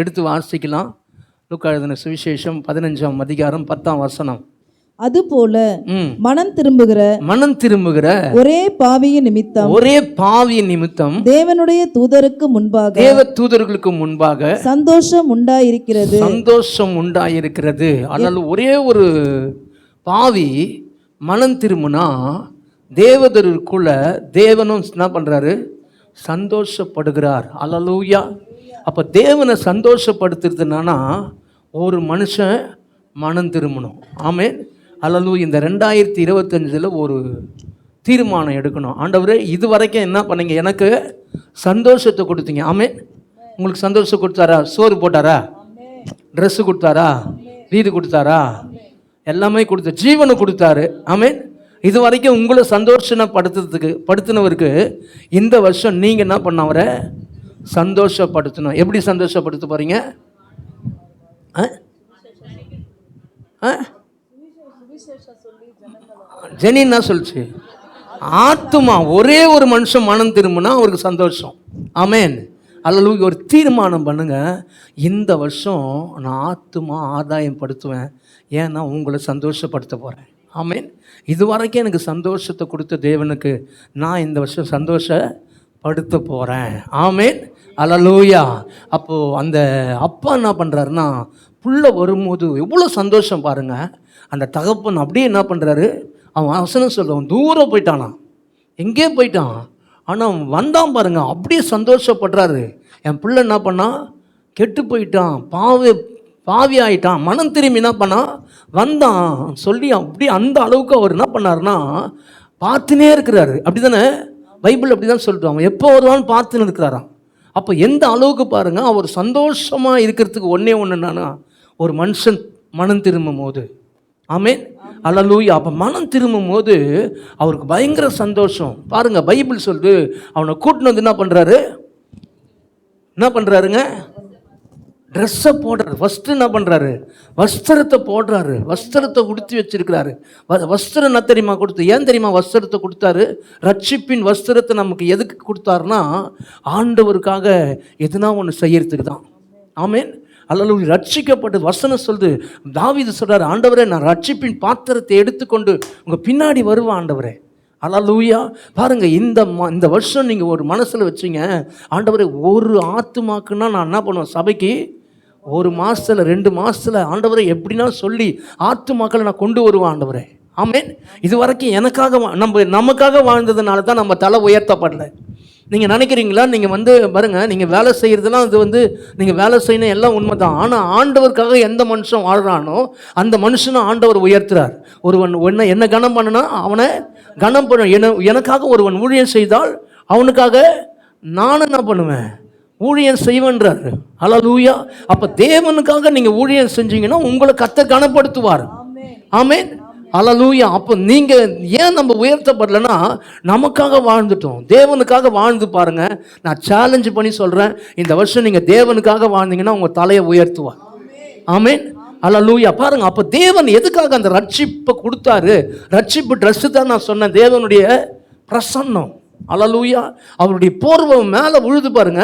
எடுத்து வாசிக்கலாம். லூக்கா எழுதின சுவிசேஷம் 15ஆம் அதிகாரம் 10ஆம் வசனம். அதுபோல மனம் திரும்புகிற ஒரே பாவியின் நிமித்தம் தேவனுடைய தூதருக்கு முன்பாக தேவதூதர்களுக்கு முன்பாக சந்தோஷம் உண்டாயிருக்கிறது. ஆனால் ஒரே ஒரு பாவி மனம் திரும்பினா தேவதருக்குள்ள தேவனும் என்ன பண்றாரு? சந்தோஷப்படுகிறார். அல்லேலூயா. அப்ப தேவனை சந்தோஷப்படுத்துறதுனா ஒரு மனுஷன் மனம் திரும்பணும். ஆமென். அல்லேலூயா. இந்த 2025 ஒரு தீர்மானம் எடுக்கணும். ஆண்டவரே, இது வரைக்கும் என்ன பண்ணீங்க? எனக்கு சந்தோஷத்தை கொடுத்தீங்க. ஆமென். உங்களுக்கு சந்தோஷம் கொடுத்தாரா? சோறு போட்டாரா? ட்ரெஸ்ஸு கொடுத்தாரா? வீடு கொடுத்தாரா? எல்லாமே கொடுத்த ஜீவனை கொடுத்தாரு. ஆமென். இது வரைக்கும் உங்களை படுத்தினவருக்கு இந்த வருஷம் நீங்கள் என்ன பண்ண அவரை சந்தோஷப்படுத்தணும். எப்படி சந்தோஷப்படுத்த போகிறீங்க? ஜெனி என்ன சொல்லிச்சு? ஆத்துமா ஒரே ஒரு மனுஷன் மனம் திரும்பினா அவருக்கு சந்தோஷம். ஆமென். அல்லேலூயா. ஒரு தீர்மானம் பண்ணுங்க, இந்த வருஷம் நான் ஆத்துமா ஆதாயம் படுத்துவேன். ஏன்னா உங்களை சந்தோஷப்படுத்த போகிறேன். ஆமென். இது வரைக்கும் எனக்கு சந்தோஷத்தை கொடுத்த தேவனுக்கு நான் இந்த வருஷம் சந்தோஷப்படுத்த போகிறேன். ஆமென். அல்லேலூயா. அப்போது அந்த அப்பா என்ன பண்ணுறாருன்னா, புள்ள வரும்போது எவ்வளோ சந்தோஷம் பாருங்கள். அந்த தகப்பன் அப்படியே என்ன பண்ணுறாரு, அவன் வசனம் சொல்கிறவன் தூரம் போயிட்டானா, எங்கே போயிட்டான், ஆனால் அவன் வந்தான் பாருங்க, அப்படியே சந்தோஷப்படுறாரு. என் பிள்ளை என்ன பண்ணான்? கெட்டு போயிட்டான், பாவி ஆயிட்டான், மனம் திரும்பி என்ன பண்ணான்? வந்தான் சொல்லி அப்படி அந்த அளவுக்கு அவர் என்ன பண்ணாருன்னா பார்த்துனே இருக்கிறாரு. அப்படி தானே பைபிள் அப்படி தான் சொல்லிட்டு, அவன் எப்போ வருவான்னு பார்த்துன்னு இருக்கிறாராம். அப்போ எந்த அளவுக்கு பாருங்கள், அவர் சந்தோஷமாக இருக்கிறதுக்கு ஒன்றே என்னன்னா ஒரு மனுஷன் மனம் திரும்பும் போது. ஆமென். அல்லேலூயா. அப்போ மனம் திரும்பும் போது அவருக்கு பயங்கர சந்தோஷம். பாருங்கள், பைபிள் சொல்லுது, அவனை கூட்டின்னு வந்து என்ன பண்ணுறாருங்க? ட்ரெஸ்ஸை போடுறாரு. ஃபஸ்ட்டு என்ன பண்ணுறாரு? வஸ்திரத்தை போடுறாரு. வஸ்திரத்தை உடுத்தி வச்சிருக்கிறாரு. வஸ்திரம் என்ன தெரியுமா கொடுத்து? ஏன் தெரியுமா வஸ்திரத்தை கொடுத்தாரு? ரட்சிப்பின் வஸ்திரத்தை நமக்கு எதுக்கு கொடுத்தாருன்னா, ஆண்டவருக்காக எதுனா ஒன்று செய்யறதுக்கு தான். ஆமென். அல்லேலூயா. ரட்சிக்கப்பட்டு வசனம் சொல்லுது, தாவீது சொல்கிறார், ஆண்டவரே, நான் ரட்சிப்பின் பாத்திரத்தை எடுத்துக்கொண்டு உங்கள் பின்னாடி வருவேன் ஆண்டவரே. அல்லேலூயா. பாருங்கள், இந்த வருஷம் நீங்கள் ஒரு மனசில் வச்சிங்க, ஆண்டவரே, ஒரு ஆத்துமாக்குன்னா நான் என்ன பண்ணுவேன்? சபைக்கு 1 மாதத்தில் 2 மாதத்தில் ஆண்டவரை எப்படின்னா சொல்லி ஆத்துமாக்களை நான் கொண்டு வருவேன் ஆண்டவரே. ஆமென். இது வரைக்கும் நமக்காக வாழ்ந்ததுனால தான் நம்ம தலை உயர்த்தப்படலை. நீங்கள் நினைக்கிறீங்களா? நீங்கள் பாருங்கள், நீங்கள் வேலை செய்கிறதுலாம் நீங்கள் வேலை செய்யணும் எல்லாம் உண்மை தான். ஆனால் ஆண்டவருக்காக எந்த மனுஷன் வாழ்கிறானோ அந்த மனுஷனை ஆண்டவர் உயர்த்துறார். ஒருவன் என்ன கனம் பண்ணனா அவனை கனம் பண்ண. எனக்காக ஒருவன் ஊழியம் செய்தால் அவனுக்காக நான் என்ன பண்ணுவேன்? ஊழியம் செய்வேன்றார். அல்லேலூயா. அப்போ தேவனுக்காக நீங்கள் ஊழியம் செஞ்சீங்கன்னா உங்களை கர்த்தர் கனப்படுத்துவார். ஆமென். அல்லேலூயா. அப்போ நீங்கள் ஏன் நம்ம உயர்த்தப்படலைன்னா, நமக்காக வாழ்ந்துட்டோம், தேவனுக்காக வாழ்ந்து பாருங்கள். நான் சேலஞ்சு பண்ணி சொல்கிறேன், இந்த வருஷம் நீங்கள் தேவனுக்காக வாழ்ந்தீங்கன்னா உங்கள் தலையை உயர்த்துவார். ஆமென். அல்லேலூயா. பாருங்கள், அப்போ தேவன் எதுக்காக அந்த ரட்சிப்பை கொடுத்தாரு? ரட்சிப்பு ட்ரெஸ்ஸு தான் நான் சொன்னேன், தேவனுடைய பிரசன்னம். அல்லேலூயா. அவருடைய போர்வை மேலே விழுது பாருங்க,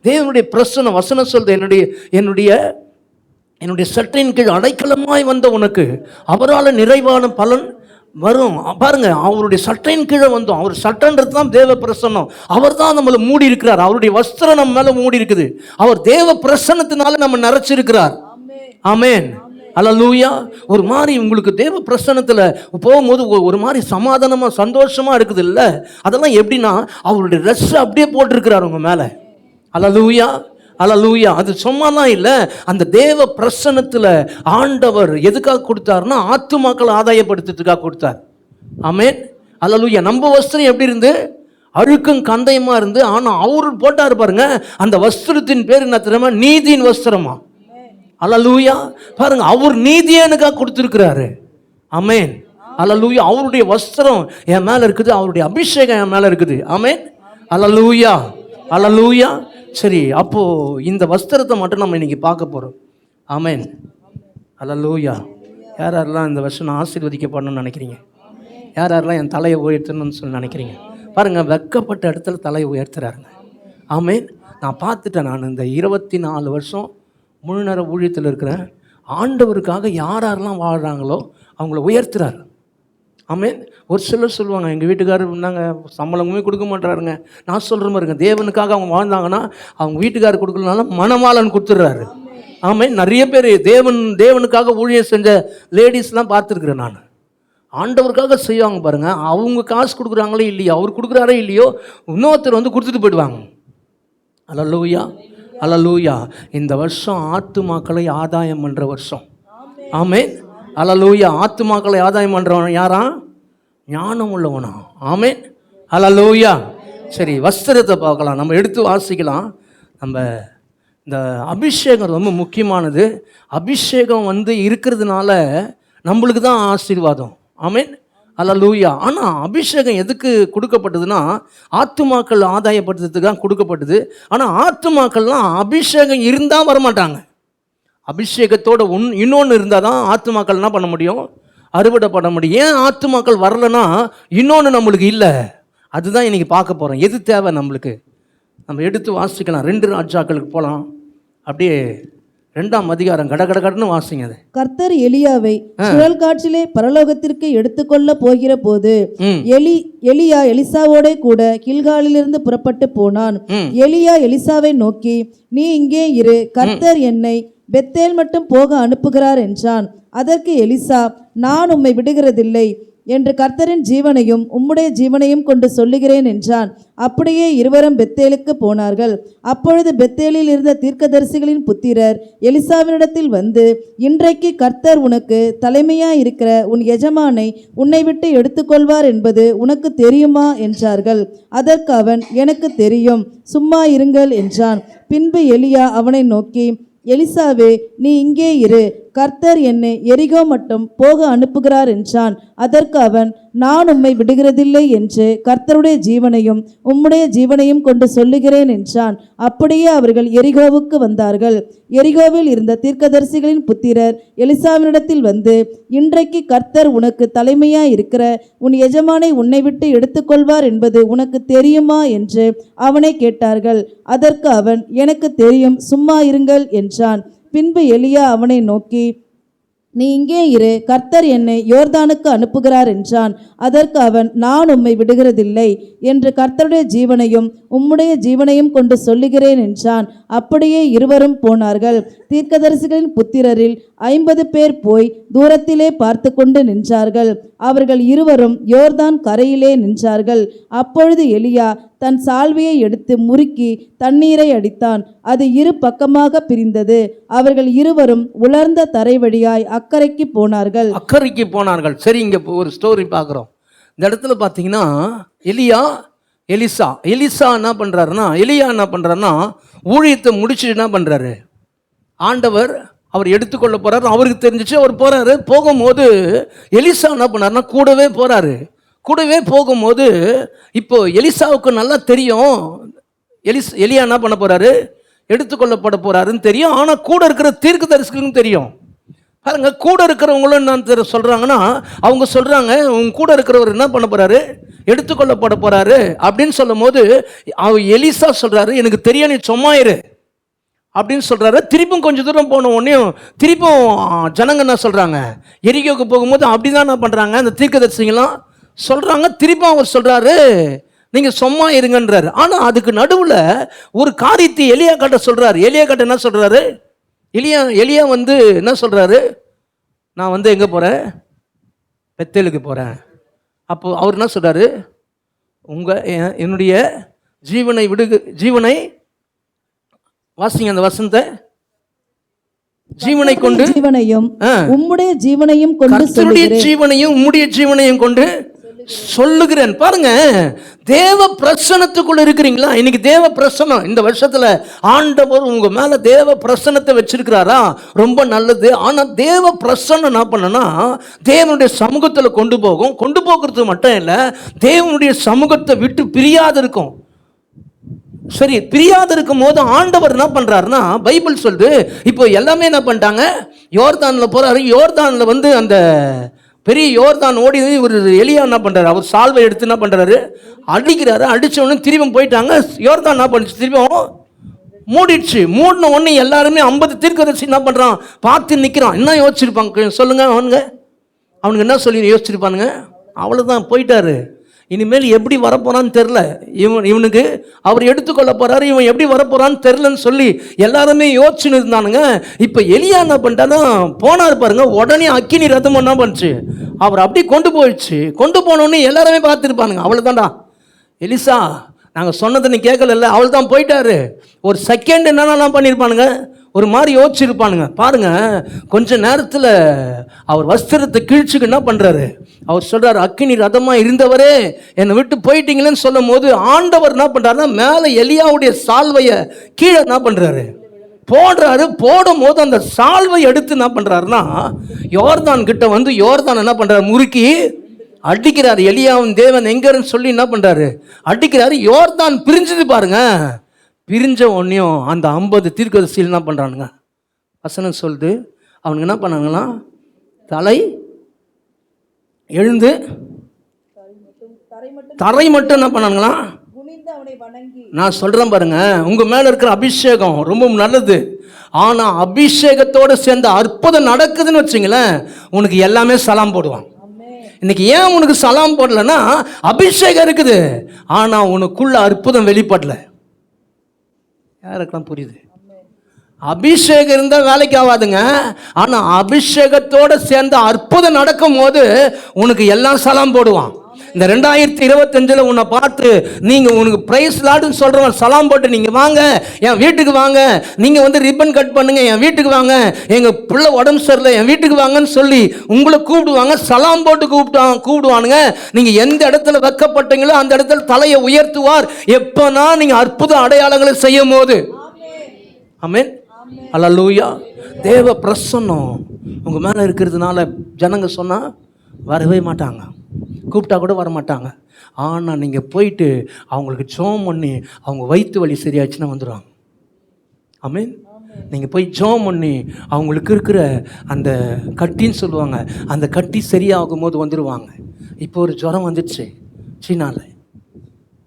தேவனுடைய பிரசன்னம். வசனம் சொல்லுது, என்னுடைய சட்டையின் கீழ் அடைக்கலமாய் வந்த உனக்கு அவரால் நிறைவான பலன் வரும். பாருங்க, அவருடைய சட்டையின் கீழே வந்தோம். அவர் சட்டைன்றது தான் தேவ பிரசன்னம். அவர் தான் நம்மளை மூடி இருக்கிறார். அவருடைய வஸ்திரம் நம்ம மேலே மூடி இருக்குது. அவர் தேவ பிரசன்னத்தினால நம்ம நிறைச்சிருக்கிறார். ஆமென். அல்லேலூயா. ஒரு மாதிரி உங்களுக்கு தேவ பிரசன்னத்தில் போகும்போது ஒரு மாதிரி சமாதானமாக சந்தோஷமாக இருக்குது இல்லை? அதெல்லாம் எப்படின்னா, அவருடைய ட்ரெஸ் அப்படியே போட்டிருக்கிறார் உங்கள் மேலே. அல்லேலூயா. அல்லேலூயா. அது சும்மாலாம் இல்லை, அந்த தேவ பிரசன்னத்தில் ஆண்டவர் எதுக்காக கொடுத்தாருன்னா ஆத்துமாக்களை ஆதாயப்படுத்துறதுக்காக கொடுத்தார். ஆமென். அல்லேலூயா. நம்ம வஸ்திரம் எப்படி இருந்து? அழுக்கும் கந்தையமாக இருந்து. ஆனால் அவரு போட்டார் பாருங்க, அந்த வஸ்திரத்தின் பேர் என்ன தெரியுமா? நீதியின் வஸ்திரமா. அல்லேலூயா. பாருங்க, அவர் நீதியை எனக்காக கொடுத்துருக்கிறாரு. ஆமென். அல்லேலூயா. அவருடைய வஸ்திரம் என் மேலே இருக்குது, அவருடைய அபிஷேகம் என் மேலே இருக்குது. ஆமென். அல்லேலூயா. அல்லேலூயா. சரி, அப்போது இந்த வஸ்திரத்தை மட்டும் நம்ம இன்றைக்கி பார்க்க போகிறோம். ஆமென். அல்லேலூயா. யாரெல்லாம் இந்த வருஷம் நான் ஆசீர்வதிக்கப்படணும்னு நினைக்கிறீங்க? யாரெல்லாம் என் தலையை உயர்த்தணும்னு சொல்லி நினைக்கிறீங்க? பாருங்கள், வெட்கப்பட்ட இடத்துல தலையை உயர்த்துறாருங்க. ஆமென். நான் பார்த்துட்டேன். நான் இந்த 24 வருஷம் முழு நேர ஊழியத்தில் இருக்கிறேன். ஆண்டவருக்காக யார் யாரெல்லாம் வாழ்கிறாங்களோ அவங்கள உயர்த்துறாரு. ஆமென். ஒரு சிலர் சொல்லுவாங்க, எங்கள் வீட்டுக்காரர் இருந்தாங்க சம்பளமுமே கொடுக்க மாட்டாருங்க. நான் சொல்கிற மாதிரி இருக்கேன், தேவனுக்காக அவங்க வாழ்ந்தாங்கன்னா அவங்க வீட்டுக்காரர் கொடுக்கலனாலும் மணமாளன் கொடுத்துட்றாரு. ஆமென். நிறைய பேர் தேவனுக்காக ஊழியம் செஞ்ச லேடிஸ்லாம் பார்த்துருக்குறேன் நான். ஆண்டவருக்காக செய்வாங்க பாருங்க, அவங்க காசு கொடுக்குறாங்களோ இல்லையோ, அவர் கொடுக்குறாரோ இல்லையோ, இன்னொருத்தர் வந்து கொடுத்துட்டு போயிடுவாங்க. அல்லேலூயா, அல்லேலூயா. இந்த வருஷம் ஆத்துமாக்களை ஆதாயம் பண்ணுற வருஷம். ஆமென். அல்லேலூயா. ஆத்துமாக்களை ஆதாயம் பண்ணுறவன் யாரா? ஞானம் உள்ளவனா. ஆமென். அல்லேலூயா. சரி, வஸ்திரத்தை பார்க்கலாம், நம்ம எடுத்து வாசிக்கலாம். நம்ம இந்த அபிஷேகம் ரொம்ப முக்கியமானது. அபிஷேகம் வந்து இருக்கிறதுனால நம்மளுக்கு தான் ஆசீர்வாதம். ஆமென். அல்லேலூயா. ஆனால் அபிஷேகம் எதுக்கு கொடுக்கப்பட்டதுன்னா ஆத்துமாக்கள் ஆதாயப்படுத்துறதுக்காக கொடுக்கப்பட்டது. ஆனால் ஆத்துமாக்கள்லாம் அபிஷேகம் இருந்தால் வரமாட்டாங்க. அபிஷேகத்தோட இன்னொன்று இருந்தால் தான் ஆத்துமாக்கள் என்ன பண்ண முடியும்? அறுவடை பண்ண முடியும். ஏன் ஆத்துமாக்கள் வரலன்னா இன்னொன்று நம்மளுக்கு இல்லை. அதுதான் இன்றைக்கி பார்க்க போகிறோம். எது தேவை நம்மளுக்கு? நம்ம எடுத்து வாசிக்கலாம். 2 ராஜாக்களுக்கு போகலாம். அப்படியே 2ஆம் அதிகாரம் கடகடன்னு வாசிங்க. அது கர்த்தர் எலியாவை சுழல் காற்றிலே பரலோகத்திற்கு எடுத்துக்கொள்ள போகிற போது எலியா எலிசாவோட கூட கில்காலிலிருந்து புறப்பட்டு போனான். எலியா எலிசாவை நோக்கி, நீ இங்கே இரு, கர்த்தர் என்னை பெத்தேல் மட்டும் போக அனுப்புகிறார் என்றான். அதற்கு எலிசா, நான் உம்மை விடுகிறதில்லை என்று கர்த்தரின் ஜீவனையும் உம்முடைய ஜீவனையும் கொண்டு சொல்லுகிறேன் என்றான். அப்படியே இருவரும் பெத்தேலுக்கு போனார்கள். அப்பொழுது பெத்தேலில் இருந்த தீர்க்கதரிசிகளின் புத்திரர் எலிசாவினிடத்தில் வந்து, இன்றைக்கு கர்த்தர் உனக்கு தலைமையாயிருக்கிற உன் எஜமானை உன்னை விட்டு எடுத்துக்கொள்வார் என்பது உனக்கு தெரியுமா என்றார்கள். அதற்கு அவன், எனக்கு தெரியும், சும்மா இருங்கள் என்றான். பின்பு எலியா அவனை நோக்கி, எலிசாவே, நீ இங்கே இரு, கர்த்தர் என்னை எரிகோ மட்டும் போக அனுப்புகிறார் என்றான். அதற்கு அவன், நான் உம்மை விடுகிறதில்லை என்று கர்த்தருடைய ஜீவனையும் உம்முடைய ஜீவனையும் கொண்டு சொல்லுகிறேன் என்றான். அப்படியே அவர்கள் எரிகோவுக்கு வந்தார்கள். எரிகோவில் இருந்த தீர்க்கதரிசிகளின் புத்திரர் எலிசாவினிடத்தில் வந்து, இன்றைக்கு கர்த்தர் உனக்கு தலைமையாய் இருக்கிற உன் எஜமானை உன்னை விட்டு எடுத்துக்கொள்வார் என்பது உனக்கு தெரியுமா என்று அவனை கேட்டார்கள். அதற்கு அவன், எனக்கு தெரியும், சும்மா இருங்கள் என்றான். பின்பு எலியா அவனை நோக்கி, நீ இங்கே இரு, கர்த்தர் என்னை யோர்தானுக்கு அனுப்புகிறார் என்றான். அதற்கு அவன், நான் உம்மை விடுகிறதில்லை என்று கர்த்தருடைய ஜீவனையும் உம்முடைய ஜீவனையும் கொண்டு சொல்லுகிறேன் என்றான். அப்படியே இருவரும் போனார்கள். தீர்க்கதரிசிகளின் புத்திரரில் 50 பேர் போய் தூரத்திலே பார்த்து கொண்டு நின்றார்கள். அவர்கள் இருவரும் யோர்தான் கரையிலே நின்றார்கள். அப்பொழுது எலியா தன் சால்வையை எடுத்து முறுக்கி தண்ணீரை அடித்தான். அது 2 பக்கமாக பிரிந்தது. அவர்கள் இருவரும் உலர்ந்த தரை வழியாய் அக்கறைக்கு போனார்கள். சரி, இங்க ஒரு ஸ்டோரி பார்க்குறோம். இந்த இடத்துல பார்த்தீங்கன்னா எலியா என்ன பண்றாருன்னா ஊழியத்தை முடிச்சுட்டு என்ன பண்றாரு? ஆண்டவர் அவர் எடுத்துக்கொள்ள போறாரு. அவருக்கு தெரிஞ்சிச்சு, அவர் போறாரு. போகும்போது எலிசா என்ன பண்ணாருன்னா கூடவே போகும்போது இப்போ எலிசாவுக்கு நல்லா தெரியும் எலியா என்ன பண்ண போறாரு, எடுத்துக்கொள்ளப்பட போறாருன்னு தெரியும். ஆனா கூட இருக்கிற தீர்க்கதரிசிகளுக்கும் தெரியும். பாருங்க, கூட இருக்கிறவங்களும் என்ன சொல்றாங்கன்னா, அவங்க சொல்றாங்க, உங்க கூட இருக்கிறவர் என்ன பண்ண போறாரு, எடுத்துக்கொள்ளப்பட போறாரு அப்படின்னு சொல்லும் போது எலிசா சொல்றாரு, எனக்கு தெரியும், நீ சும்மாயிரு அப்படின்னு சொல்றாரு. திருப்பும் கொஞ்சம் தூரம் போன உடனே திருப்பும் ஜனங்க என்ன சொல்றாங்க, எரிகோவுக்கு போகும்போது அப்படிதான் என்ன பண்றாங்க, அந்த தீர்க்கதரிசிங்களாம் சொல்றாங்க. திருப்பும் அவர் சொல்றாரு, நீங்க சும்மா இருங்கன்றாரு. ஆனா அதுக்கு நடுவுல ஒரு காரியத்தை எலியா கிட்ட சொல்றாரு. என்ன சொல்றாரு, எலியா வந்து என்ன சொல்றாரு, நான் வந்து எங்க போறேன், பெத்தேலுக்கு போறேன். அப்போ அவர் என்ன சொல்றாரு, என்னுடைய ஜீவனை வாசிங்க அந்த வசனத்தை, ஜீவனை கொண்டு ஜீவனையும் உம்முடைய ஜீவனையும் கொண்டு சொல்லுகிறேன். பாருங்க, தேவ பிரசன்னத்துக்குள்ள இருக்கிறீங்களா? இன்னைக்கு தேவ பிரசன்னம் இந்த வருஷத்துல ஆண்டவர் உங்க மேல தேவ பிரசன்னத்தை வச்சிருக்கிறாரா? ரொம்ப நல்லது. ஆனா தேவ பிரசன்னம் என்ன பண்ணனா, தேவனுடைய சமூகத்துல கொண்டு போகிறது மட்டும் இல்ல, தேவனுடைய சமூகத்தை விட்டு பிரியாது இருக்கும். சரி, பிரியாது இருக்கும் போது ஆண்டவர் என்ன பண்றாருன்னா, பைபிள் சொல்லுது, இப்போ எல்லாமே என்ன பண்ணிட்டாங்க, யோர்தான்ல போறாரு. யோர்தான்ல வந்து அந்த பெரிய யோர்தான் ஓடி ஒரு எலியா என்ன பண்றாரு, அவர் சால்வை எடுத்து என்ன பண்றாரு, அடிக்கிறாரு. அடிச்ச உடனே திரும்பி போயிட்டாங்க. யோர்தான் என்ன பண்ணுச்சு, திரும்பவும் மூடிடுச்சு. மூடின உடனே எல்லாருமே 50 தீர்க்கதரிசி என்ன பண்ணுறான், பார்த்து நிற்கிறான். என்ன யோசிச்சிருப்பாங்க சொல்லுங்க? அவனுக்கு என்ன சொல்லி யோசிச்சிருப்பானுங்க? அவ்வளோதான், போயிட்டாரு. இனிமேல் எப்படி வரப்போறான்னு தெரில. இவனுக்கு அவர் எடுத்துக்கொள்ள போறாரு, இவன் எப்படி வரப்போறான்னு தெரிலன்னு சொல்லி எல்லாருமே யோசிச்சுன்னு இருந்தானுங்க. இப்போ எலியா என்ன பண்ணிட்டானா, போனார் பாருங்க, உடனே அக்கினி ரதம் என்ன பண்ணுச்சு, அவர் அப்படியே கொண்டு போயிடுச்சு. கொண்டு போனோடனே எல்லாருமே பார்த்துருப்பானுங்க, அவ்வளோதான்டா எலிசா, நாங்கள் சொன்னதை நீ கேட்கல, அவள் தான் போயிட்டாரு. ஒரு செகண்ட் என்னென்னலாம் பண்ணியிருப்பானுங்க, ஒரு மாதிரி யோசிச்சிருப்பானுங்க பாருங்க. கொஞ்ச நேரத்தில் அவர் வஸ்திரத்தை கிழிச்சுக்கு என்ன பண்ணுறாரு, அவர் சொல்கிறார், அக்கினி ரதமாக இருந்தவரே என்னை விட்டு போயிட்டீங்களேன்னு சொல்லும் போது ஆண்டவர் என்ன பண்ணுறாருன்னா, மேலே எலியாவுடைய சால்வையை கீழே என்ன பண்ணுறாரு, போடுறாரு. போடும் போது அந்த சால்வை எடுத்து என்ன பண்ணுறாருன்னா, யோர்தான் கிட்ட வந்து யோர்தான் என்ன பண்ணுறாரு, முறுக்கி அடிக்கிறார். எலியாவின் தேவன் எங்கன்னு சொல்லி என்ன பண்ணுறாரு, அடிக்கிறாரு. யோர்தான் பிரிஞ்சது பாருங்க. பிரிஞ்ச உடனேயும் அந்த 50 தீர்க்கதரிசிகள் என்ன பண்ணுறானுங்க, வசனம் சொல்லுது, அவனுக்கு என்ன பண்ணாங்கன்னா, தலை எழுந்து தரை மட்டும் என்ன பண்ணாங்களா, நான் சொல்கிறேன் பாருங்க, உங்கள் மேலே இருக்கிற அபிஷேகம் ரொம்ப நல்லது. ஆனால் அபிஷேகத்தோடு சேர்ந்த அற்புதம் நடக்குதுன்னு வச்சுங்களேன், உனக்கு எல்லாமே சலாம் போடுவான். இன்னைக்கு ஏன் உனக்கு சலாம் போடலன்னா, அபிஷேகம் இருக்குது, ஆனால் உனக்குள்ள அற்புதம் வெளிப்படல. யாருக்கெல்லாம் புரியுது? அபிஷேகம் இருந்தால் வேலைக்கு ஆகாதுங்க. ஆனால் அபிஷேகத்தோடு சேர்ந்த அற்புதம் நடக்கும் போது உனக்கு எல்லாம் சலாம் போடுவான். இந்த 2025 உன்னை பார்த்து நீங்கள் உனக்கு பிரைஸ் லாட்னு சொல்கிறவன் சலாம் போட்டு நீங்கள் வாங்க, என் வீட்டுக்கு வாங்க, நீங்கள் வந்து ரிப்பன் கட் பண்ணுங்க, என் வீட்டுக்கு வாங்க, எங்கள் பிள்ளை உடம்பு சரியில்லை, என் வீட்டுக்கு வாங்கன்னு சொல்லி உங்களை கூப்பிடுவாங்க. சலாம் போட்டு கூப்பிடுவானுங்க. நீங்கள் எந்த இடத்துல வைக்கப்பட்டீங்களோ அந்த இடத்துல தலையை உயர்த்துவார். எப்போனா நீங்கள் அற்புத அடையாளங்களை செய்யும் போது. ஆமென், அல்லேலூயா. தேவ பிரசன்னம் உங்கள் மேலே இருக்கிறதுனால ஜனங்க சொன்னால் வரவே மாட்டாங்க, கூப்பிட்டா கூட வர மாட்டாங்க. ஆனால் நீங்கள் போயிட்டு அவங்களுக்கு ஜெபம் பண்ணி அவங்க வயிற்று வலி சரியாச்சுன்னா வந்துடுவாங்க. ஆமென். நீங்கள் போய் ஜெபம் பண்ணி அவங்களுக்கு இருக்கிற அந்த கட்டின்னு சொல்லுவாங்க, அந்த கட்டி சரியாகும் போது வந்துடுவாங்க. இப்போ ஒரு ஜுரம் வந்துடுச்சு, சீனாவில்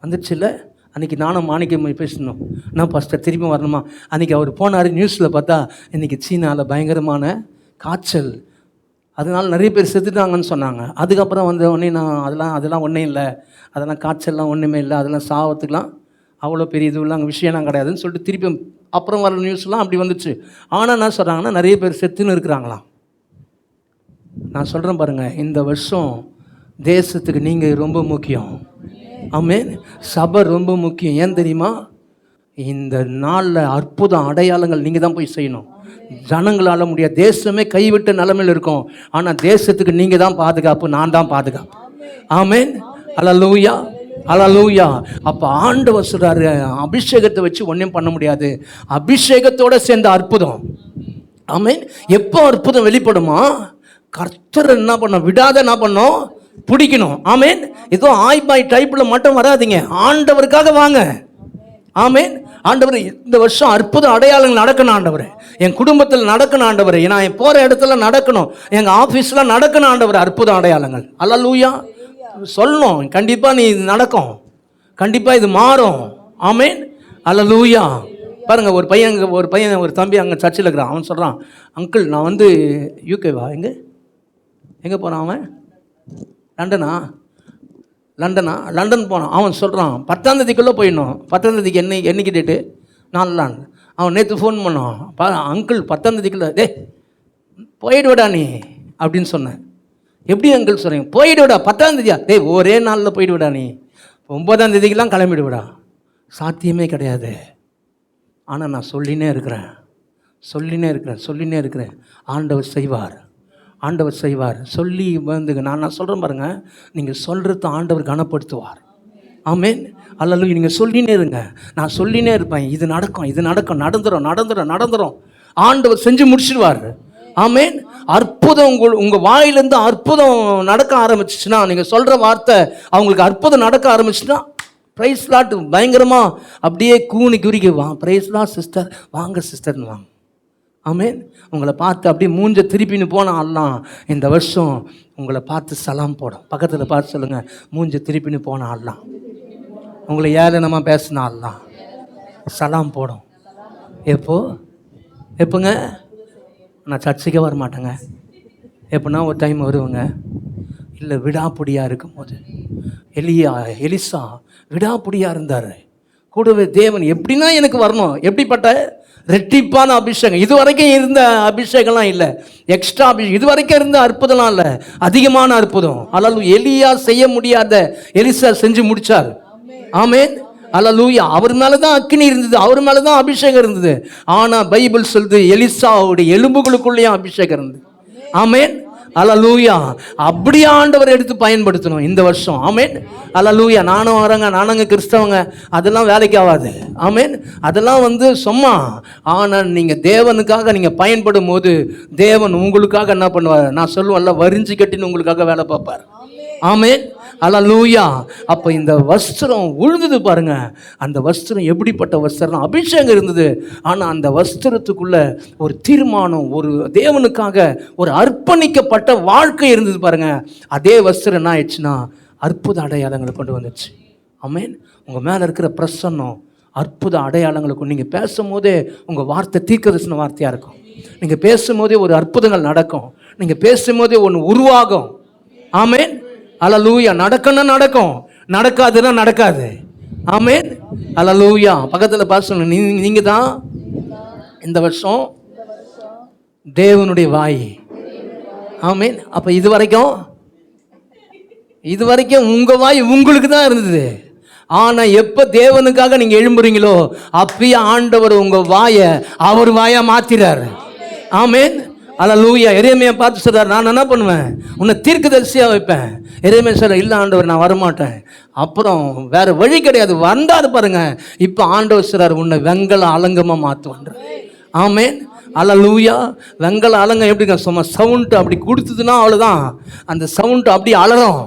வந்துடுச்சு இல்லை? அன்றைக்கி நானும் மாணிக்கம் பேசணும், நான் பாஸ்டர் திரும்பி வரணுமா? அன்றைக்கி அவர் போனார், நியூஸில் பார்த்தா இன்றைக்கி சீனாவில் பயங்கரமான காய்ச்சல், அதனால் நிறைய பேர் செத்துட்டாங்கன்னு சொன்னாங்க. அதுக்கப்புறம் வந்த உடனே நான் அதெல்லாம் ஒன்றும் இல்லை, அதெல்லாம் காய்ச்சல்லாம் ஒன்றுமே இல்லை, அதெல்லாம் சாவத்துக்கெலாம் அவ்வளோ பெரிய இதுலாம் அங்கே விஷயம்லாம் கிடையாதுன்னு சொல்லிட்டு திருப்பி அப்புறம் வர நியூஸ்லாம் அப்படி வந்துச்சு. ஆனால் என்ன சொல்கிறாங்கன்னா, நிறைய பேர் செத்துன்னு இருக்கிறாங்களாம். நான் சொல்கிறேன் பாருங்கள், இந்த வருஷம் தேசத்துக்கு நீங்கள் ரொம்ப முக்கியம். ஆமென். சபை ரொம்ப முக்கியம். ஏன் தெரியுமா? இந்த நாளில் அற்புதம் அடையாளங்கள் நீங்கள் தான் போய் செய்யணும். ஜனங்களால் முடியாது. தேசமே கைவிட்ட நிலைமையில் இருக்கும். ஆனால் தேசத்துக்கு நீங்கள் தான் பாதுகாப்பு, நான் தான் பாதுகாப்பு. ஆமென், அல்லேலூயா, அல்லேலூயா. அப்போ ஆண்டவர் சொல்றாரு, அபிஷேகத்தை வச்சு ஒன்றும் பண்ண முடியாது, அபிஷேகத்தோடு சேர்ந்த அற்புதம். ஆமென். எப்போ அற்புதம் வெளிப்படுமா? கர்த்தர் என்ன பண்ண விடாத என்ன பண்ணோம், பிடிக்கணும். ஆமென். ஏதோ ஆய்பாய் டைப்பில் மட்டும் வராதிங்க, ஆண்டவருக்காக வாங்க. ஆமென். ஆண்டவர், இந்த வருஷம் அற்புத அடையாளங்கள் நடக்கணும் ஆண்டவர், என் குடும்பத்தில் நடக்கணும் ஆண்டவர், நான் போகிற இடத்துல நடக்கணும், எங்கள் ஆஃபீஸில் நடக்கணும் ஆண்டவர், அற்புத அடையாளங்கள். அல்லேலூயா சொல்லணும். கண்டிப்பாக நீ இது நடக்கும், கண்டிப்பாக இது மாறும். ஆமென், அல்லேலூயா. பாருங்க, ஒரு பையன் ஒரு தம்பி அங்கே சர்ச்சில் இருக்கிறான். அவன் சொல்கிறான், அங்கிள் நான் வந்து யூகேவா, எங்கே போகிறான் அவன்? லண்டன் போனான். அவன் சொல்கிறான் 10ஆம் தேதிக்குள்ளே போயிடணும். 10ஆம் தேதிக்கு என்னைக்கு டேட்டு? 4 நாள். அவன் நேற்று ஃபோன் பண்ணான், அங்கிள் 10ஆம் தேதிக்குள்ளே போயிடுவிடா நீ அப்படின்னு சொன்னேன். எப்படி அங்கிள் சொல்கிறீங்க? போயிடுவிடா 10ஆம் தேதியா? ஒரே நாளில் போயிடுவிடா நீ, 9ஆம் தேதிக்கெலாம் கிளம்பிடுவிடா. சாத்தியமே கிடையாது. ஆனால் நான் சொல்லினே இருக்கிறேன். ஆண்டவர் செய்வார். சொல்லி வந்துங்க. நான் சொல்கிறேன் பாருங்க, நீங்கள் சொல்கிறது ஆண்டவர் கனப்படுத்துவார். ஆமென், அல்லேலூயா. நீங்கள் சொல்லினே இருங்க, நான் சொல்லினே இருப்பேன். இது நடக்கும், நடந்துரும். ஆண்டவர் செஞ்சு முடிச்சிடுவார். ஆமென். அற்புதம் உங்கள் வாயிலேருந்து அற்புதம் நடக்க ஆரம்பிச்சிச்சுன்னா, நீங்கள் சொல்கிற வார்த்தை அவங்களுக்கு அற்புதம் நடக்க ஆரம்பிச்சுன்னா, பிரைஸ் லாட் பயங்கரமாக அப்படியே கூனி குறிக்குவான். பிரைஸ் லாட் சிஸ்டர், வாங்க சிஸ்டர்னு வாங்க. ஆமென். உங்களை பார்த்து அப்படியே மூஞ்ச திருப்பின்னு போனாலாம், இந்த வருஷம் உங்களை பார்த்து சலாம் போடும். பக்கத்தில் பார்த்து சொல்லுங்கள், மூஞ்ச திருப்பின்னு போனாலாம், உங்களை ஏளனமாக பேசினாலாம் சலாம் போடும். எப்போங்க? நான் சர்ச்சைக்கே வர மாட்டேங்க. எப்போனா ஒரு டைம் வருவேங்க. இல்லை, விடாப்பிடியாக இருக்கும்போது எலிசா விடாப்பிடியாக இருந்தார். கூடவே தேவன் எப்படின்னா எனக்கு வரணும், எப்படிப்பட்ட ரெட்டிப்பான அபிஷேகம். இது வரைக்கும் இருந்த அபிஷேகம்லாம் இல்லை, எக்ஸ்ட்ரா அபிஷேகம். இது வரைக்கும் இருந்த அற்புதம்லாம் இல்லை, அதிகமான அற்புதம். அல்லது எலியா செய்ய முடியாத எலிசா செஞ்சு முடிச்சார். ஆமென், அல்லேலூயா. அவர் மேலே தான் அக்கினி இருந்தது, அவர் மேலே தான் அபிஷேகம் இருந்தது. ஆனால் பைபிள் சொல்லுது எலிசாவுடைய எலும்புகளுக்குள்ளேயும் அபிஷேகம் இருந்தது. ஆமென், அல்லேலூயா. அப்படியே ஆண்டவர் எடுத்து பயன்படுத்தணும் இந்த வருஷம். ஆமென், அல்லேலூயா. நானும் வரேங்க, நானுங்க கிறிஸ்தவங்க, அதெல்லாம் வேலைக்கு ஆகாது. ஆமென், அதெல்லாம் சும்மா. ஆனால் நீங்கள் தேவனுக்காக நீங்கள் பயன்படும் போது தேவன் உங்களுக்காக என்ன பண்ணுவார்? நான் சொல்லுவேன்ல, வரிஞ்சு கட்டின்னு உங்களுக்காக வேலை பார்ப்பார். ஆமென், அல்லேலூயா. அப்போ இந்த வஸ்திரம் உழுந்தது பாருங்க. அந்த வஸ்திரம் எப்படிப்பட்ட வஸ்திரம்? அபிஷேகம் இருந்தது. ஆனால் அந்த வஸ்திரத்துக்குள்ள ஒரு தீர்மானம், ஒரு தேவனுக்காக ஒரு அர்ப்பணிக்கப்பட்ட வாழ்க்கை இருந்தது பாருங்க. அதே வஸ்திரம் என்ன ஆயிடுச்சுன்னா அற்புத அடையாளங்களை கொண்டு வந்துச்சு. ஆமென். உங்கள் மேலே இருக்கிற பிரசன்னம் அற்புத அடையாளங்களுக்கும். நீங்கள் பேசும்போதே உங்கள் வார்த்தை தீர்க்கதரிசன வார்த்தையாக இருக்கும். நீங்கள் பேசும்போதே ஒரு அற்புதங்கள் நடக்கும். நீங்கள் பேசும்போதே ஒன்று உருவாகும். ஆமென், அல்லேலூயா. நடக்கணும், நடக்கும். நடக்காதுன்னா நடக்காது. ஆமென், அல்லேலூயா. பக்கத்தில் பார்த்து நீங்க தான் இந்த வருஷம் தேவனுடைய வாய். ஆமென். அப்போ இது வரைக்கும் உங்க வாய் உங்களுக்கு தான் இருந்தது. ஆனா எப்ப தேவனுக்காக நீங்க எழும்புறீங்களோ அப்பயே ஆண்டவர் உங்க வாயை அவர் வாயா மாத்திறாரு. ஆமென், அல்லேலூயா. எரேமியா பார்த்து சொல்றாரு, நான் என்ன பண்ணுவேன்? உன்னை தீர்க்கதரிசியா வைப்பேன். எரேமியா சொல்ற, இல்லை ஆண்டவர், நான் வரமாட்டேன். அப்புறம் வேற வழி கிடையாது, வந்தாரு பாருங்க. இப்போ ஆண்டவர் சொல்றாரு, உன்னை வெங்கல அலங்கமா மாத்துவான். ஆமென், அல்லேலூயா. வெங்கல அலங்கம் எப்படிங்க? சும்மா சவுண்ட் அப்படி கொடுத்ததுன்னா அவ்வளோதான், அந்த சவுண்ட் அப்படி அலறும்.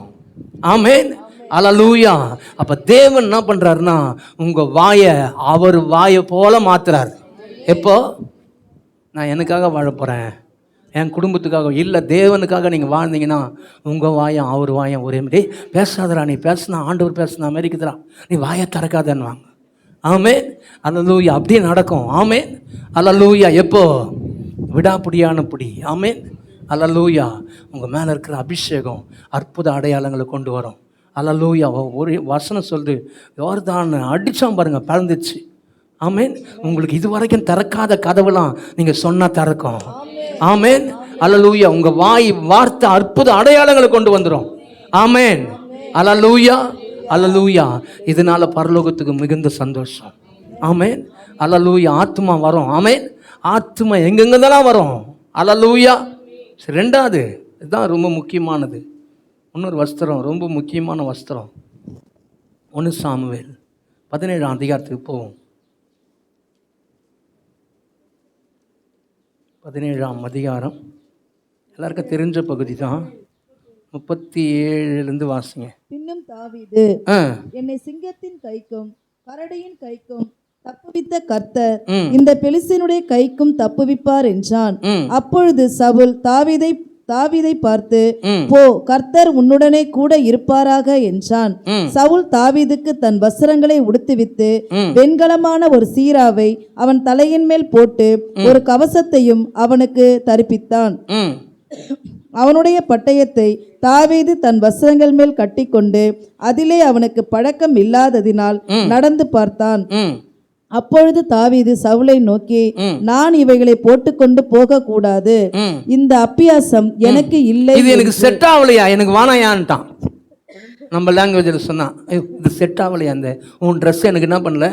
ஆமென், அல்லேலூயா. அப்ப தேவன் என்ன பண்றாருன்னா உங்க வாயை அவர் வாயை போல மாத்துறாரு. எப்போ? நான் எனக்காக வாழ போறேன், என் குடும்பத்துக்காக இல்லை, தேவனுக்காக நீங்கள் வாழ்ந்தீங்கன்னா உங்கள் வாயம் அவர் வாயம் ஒரே மாதிரி. பேசாதரா, நீ பேசினா ஆண்டவர் பேசினா மாதிரி இருக்குதுடா, நீ வாயை திறக்காதன்னுவாங்க. ஆமென், அல்லேலூயா. அப்படியே நடக்கும். ஆமென், அல்லேலூயா. எப்போ? விடாப்பிடியான பிடி. ஆமென், அல்லேலூயா. உங்கள் மேலே இருக்கிற அபிஷேகம் அற்புத அடையாளங்களை கொண்டு வரும். அல்லேலூயா. ஒரு வசனம் சொல்லுது, யோர்தான் அடித்தான் பாருங்க, பறந்துச்சு. ஆமென். உங்களுக்கு இது வரைக்கும் திறக்காத கதவுலாம் நீங்கள் சொன்னால் திறக்கும். ஆமென், அல்லேலூயா. உங்கள் வார்த்தை அற்புத அடையாளங்களை கொண்டு வந்துடும். ஆமென், அல்லேலூயா, அல்லேலூயா. இதனால பரலோகத்துக்கு மிகுந்த சந்தோஷம். ஆமென், அல்லேலூயா. ஆத்மா வரும். ஆமென், ஆத்மா எங்கெங்கெல்லாம் வரும். அல்லேலூயா. ரெண்டாவது, இதுதான் ரொம்ப முக்கியமானது. இன்னொரு வஸ்திரம், ரொம்ப முக்கியமான வஸ்திரம். 1 சாமுவேல் 17ஆம் அதிகாரத்துக்கு போவோம். 17ஆம் அதிகாரம் எல்லாருக்கும் தெரிஞ்ச பகுதி தான். 37 வாசிங்க. பின்னும் தாவீது, என்னை சிங்கத்தின் கைக்கும் கரடியின் கைக்கும் தப்புவித்த கர்த்தர் இந்த பெலிஸ்தியனுடைய கைக்கும் தப்புவிப்பார் என்றான். அப்பொழுது சவுல் தாவீதை பார்த்து, போ, கர்த்தர் உன்னுடனே கூட இருப்பாராக என்றான். சவுல் தாவீதுக்கு தன் வஸ்திரங்களை உடுத்துவித்து வெண்கலமான ஒரு சீராவை அவன் தலையின் மேல் போட்டு ஒரு கவசத்தையும் அவனுக்கு தரிப்பித்தான். அவனுடைய பட்டயத்தை தாவீது தன் வஸ்திரங்கள் மேல் கட்டிக்கொண்டு அதிலே அவனுக்கு பழக்கம் இல்லாததினால் நடந்து பார்த்தான். அப்பொழுது தாவீது சவுலை நோக்கி, நான் இவைகளை போட்டுக்கொண்டு போக கூடாது, இந்த அப்பியாசம் எனக்கு இல்லை, இது எனக்கு செட் ஆகலையா, எனக்கு வானாயான்ட்டான். நம்ம லாங்குவேஜில் சொன்னா, இது செட் ஆகலையா, அந்த உன் ட்ரெஸ் எனக்கு என்ன பண்ணல,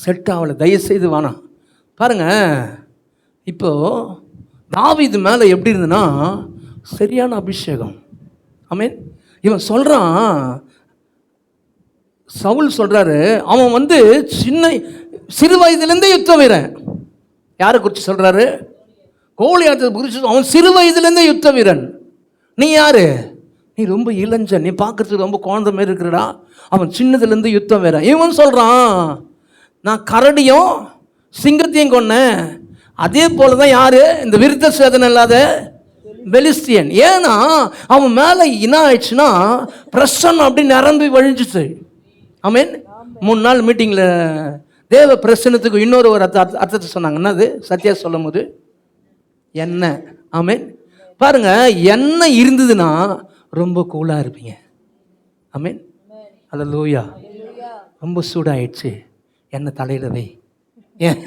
செட் ஆகலை, தயவுசெய்து வானா. பாருங்க, இப்போ தாவீது மேலே எப்படி இருந்ததுன்னா சரியான அபிஷேகம். ஆமென். இவன் சொல்றான், சவுல் சொல்றாரு, அவன் சிறு வயதிலிருந்தே யுத்த வீரன். யாரை குறித்து சொல்றாரு? கோலியாத்தை குறித்து. அவன் சிறு வயதிலிருந்தே யுத்த வீரன். நீ யாரு? நீ ரொம்ப இளைஞன், நீ பார்க்கறதுக்கு ரொம்ப குழந்தை மாதிரி இருக்கிறடா. அவன் சின்னதுலேருந்து யுத்தம் வீரன். இவன் சொல்றான், நான் கரடியும் சிங்கத்தையும் கொன்னேன். அதே போல தான் யாரு? இந்த விருத்த சேதனம் இல்லாத பெலிஸ்தியன். ஏன்னா அவன் மேலே என்ன ஆயிடுச்சுன்னா பிரசன்னம் அப்படி நிரம்பி வழிஞ்சிச்சு. ஆமென். 3 நாள் மீட்டிங்கில் தேவ பிரசன்னத்துக்கு இன்னொரு அர்த்தத்தை சொன்னாங்க. என்னது? சத்யா சொல்லும் போது எண்ணெய். ஆமென். பாருங்க, எண்ணெய் இருந்ததுன்னா ரொம்ப கூலாக இருப்பீங்க. ஆமென். அல்லேலூயா. ரொம்ப சூடாயிடுச்சு, எண்ணெய் தலையில் வை. ஏன்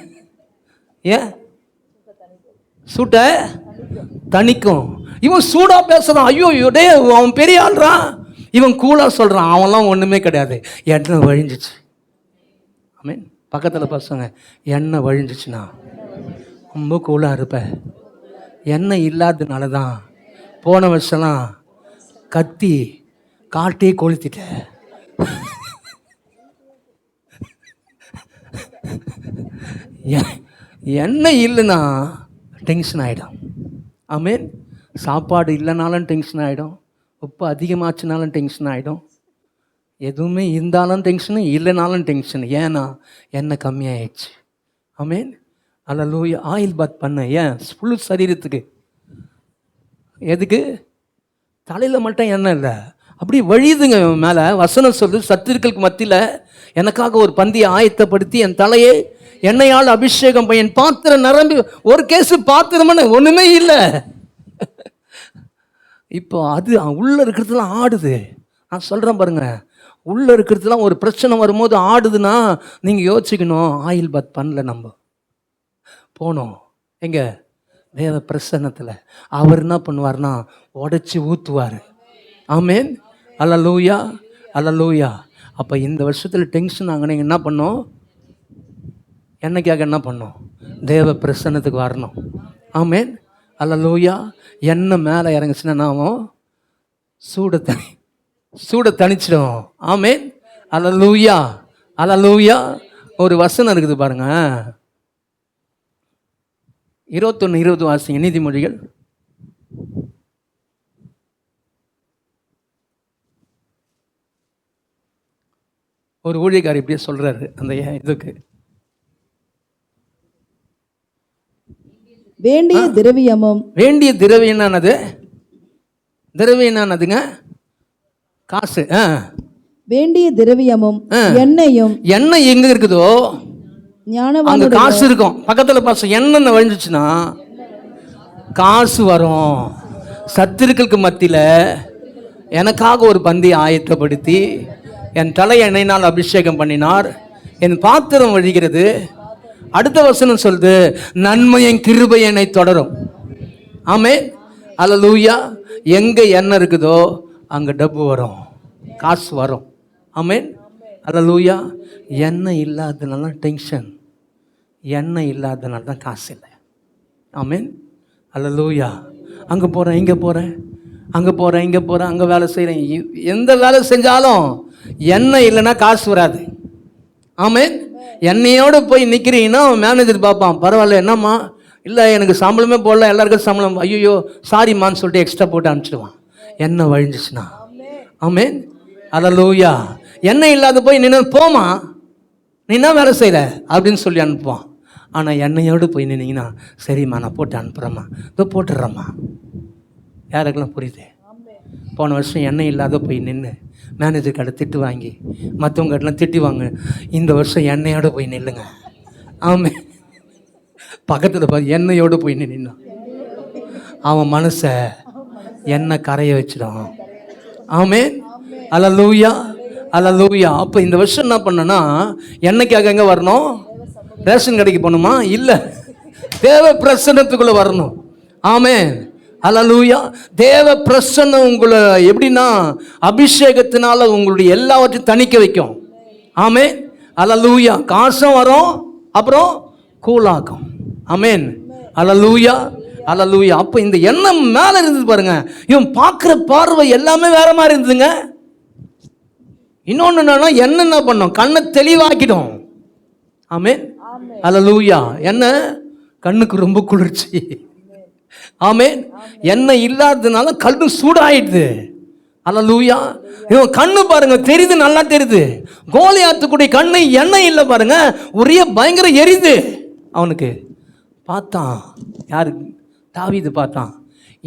ஏன் சூட்ட தணிக்கும். இவன் சூடா பேசுறான், ஐயோ டே அவன் பெரிய ஆள்றான், இவன் கூலா சொல்றான், அவன்லாம் ஒண்ணுமே கிடையாது, எண்ணெய் வழிஞ்சிச்சு. ஆமென். பக்கத்துல பசங்க, எண்ணெய் வழிஞ்சிச்சுன்னா ரொம்ப கூலா இருப்ப. எண்ணெய் இல்லாததுனால தான் போன வருஷம்லாம் கத்தி காட்டே கொளுத்திட்ட. எண்ணெய் இல்லைன்னா டென்ஷன் ஆகிடும். ஆமென். சாப்பாடு இல்லைனாலும் டென்ஷன் ஆகிடும், உப்பு அதிகமாச்சுனாலும் டென்ஷன் ஆகிடும், எதுவுமே இருந்தாலும் டென்ஷனு, இல்லைனாலும் டென்ஷன். ஏன்னா எண்ணெய் கம்மியாயிடுச்சு. ஆமென். அல்லேலூயா. ஆயில் பாத் பண்ண, ஏன்? ஃபுல் சரீரத்துக்கு. எதுக்கு? தலையில் மட்டும் எண்ணெய் இல்லை, அப்படி வழியுதுங்க மேலே. வசனம் சொல்லு, சத்துருக்களுக்கு மத்தியில் எனக்காக ஒரு பந்தியை ஆயத்தப்படுத்தி என் தலையை எண்ணெயால் அபிஷேகம் பண்ணி என் பாத்திரம் நிரம்பி. ஒரு கேஸு பாத்திரமான ஒன்றுமே இல்லை. இப்போ அது உள்ளே இருக்கிறதுலாம் ஆடுது. நான் சொல்கிறேன் பாருங்க, உள்ளே இருக்கிறதுலாம் ஒரு பிரச்சனை வரும்போது ஆடுதுன்னா நீங்கள் யோசிக்கணும், ஆயில் பாத் பண்ணல, நம்ம போனோம் எங்க தேவ பிரசன்னத்தில். அவர் என்ன பண்ணுவார்னா உடைச்சி ஊற்றுவார். ஆமென். அல்லேலூயா. அல்லேலூயா. அப்போ இந்த வருஷத்தில் டென்ஷன் ஆகினா என்ன பண்ணோம்? என்னைக்காக என்ன பண்ணோம்? தேவ பிரசன்னத்துக்கு வரணும். ஆமென். அல்லேலூயா. எண்ணெய் மேலே இறங்குச்சுன்னா நாம சூட தணிச்சிடும். ஆமென். அல்லேலூயா. அல்லேலூயா. ஒரு வசனம் இருக்குது பாருங்க, 21:20 வாசிங்க. நீதிமொழிகள். ஒரு ஊழியக்காரர் இப்படியே சொல்றாரு அந்த இதுக்கு. வேண்டிய திரவியமும். வேண்டிய திரவியம் என்னது? திரவியம் என்னதுங்க? காசு. வேண்டிய திரவியமும் எண்ணெயும். எண்ணெய் எங்க இருக்குதோ அங்க காசு இருக்கும். பக்கத்துல பாச எண்ணெய் வழிஞ்சிச்சுன்னா காசு வரும். சத்துருக்களுக்கு மத்தியில் எனக்காக ஒரு பந்தியை ஆயத்தப்படுத்தி என் தலை எண்ணெயினால் அபிஷேகம் பண்ணினார், என் பாத்திரம் வழிகிறது. அடுத்த வசனம் சொல்லுது, நன்மையின் கிருபை என்னை தொடரும். ஆமென். அல்லேலூயா. எங்க எண்ணெய் இருக்குதோ அங்க டப்பு வரும், காசு வரும். ஆமென். அல்லேலூயா. எண்ணெய் இல்லாததுனால டென்ஷன், எண்ணெய் இல்லாததுனால தான் காசு இல்லை. ஆமென். அல்லேலூயா. அங்கே போகிறேன், இங்கே போகிறேன், அங்கே போகிறேன், இங்கே போகிறேன், அங்கே வேலை செய்கிறேன். எந்த வேலை செஞ்சாலும் எண்ணெய் இல்லைன்னா காசு வராது. ஆமென். எண்ணெயோடு போய் நிற்கிறீங்கன்னா மேனேஜர் பார்ப்பான், பரவாயில்ல என்னம்மா, இல்லை எனக்கு சம்பளமே போடல, எல்லாருக்கும் சம்பளம், ஐயோ சாரிம்மான்னு சொல்லிட்டு எக்ஸ்ட்ரா போட்டு அனுப்பிச்சிடுவான். எண்ணெய் வழிஞ்சிச்சுன்னா. ஆமென். அல்லேலூயா. எண்ணெய் இல்லாத போய் நின்று போமா, நீ என்ன வேலை செய்கிற அப்படின்னு சொல்லி அனுப்புவான். ஆனால் எண்ணெயோடு போய் நின்னீங்கன்னா, சரிம்மா நான் போட்டு அனுப்புகிறேம்மா, இதோ போட்டுடுறேம்மா. யாருக்கெல்லாம் புரியுது? போன வருஷம் எண்ணெய் இல்லாத போய் நின்று மேனேஜர் கடை திட்டு வாங்கி மற்றவங்க கிட்டலாம் திட்டி வாங்க. இந்த வருஷம் எண்ணெயோடு போய் நில்லுங்க. ஆமே. பக்கத்தில் பார்த்து எண்ணெயோடு போய் நின்னா அவன் மனசை எண்ணெய் கரைய வச்சிடும். ஆமே. அல்லேலூயா. அல்லேலூயா. அப்போ இந்த வருஷம் என்ன பண்ணனா, எண்ணெய்க்காக எங்கே வரணும்? ரேஷன் கடைக்கு போகணுமா? இல்லை, தேவ பிரசன்னத்துக்குள்ளே வரணும். ஆமென். அல்லேலூயா. தேவ பிரசன்னம் உங்களை எப்படின்னா அபிஷேகத்தினால உங்களுடைய எல்லாவற்றையும் தணிக்க வைக்கும். ஆமென். அல்லேலூயா. காசும் வரும், அப்புறம் கூலாக்கும். ஆமென். அல்லேலூயா. அல்லேலூயா. அப்போ இந்த எண்ணம் மேலே இருந்தது பாருங்க, இவன் பார்க்குற பார்வை எல்லாமே வேற மாதிரி இருந்ததுங்க. இன்னொன்று என்னன்னா, என்ன பண்ணோம்? கண்ணை தெளிவாக்கிடும். ஆமென். அல்லேலூயா. என்ன கண்ணுக்கு ரொம்ப குளிர்ச்சி. ஆமென். எண்ணெய் இல்லாததுனால கண்ணு சூடாயிடுது. அல்லேலூயா. இவன் கண்ணு பாருங்க தெரியுது, நல்லா தெரியுது. கோலியாத்துக்குடைய கண்ணு எண்ணெய் இல்லை பாருங்க, ஒரே பயங்கர எரியுது. அவனுக்கு பார்த்தான், யாரு? தாவீது பார்த்தான்,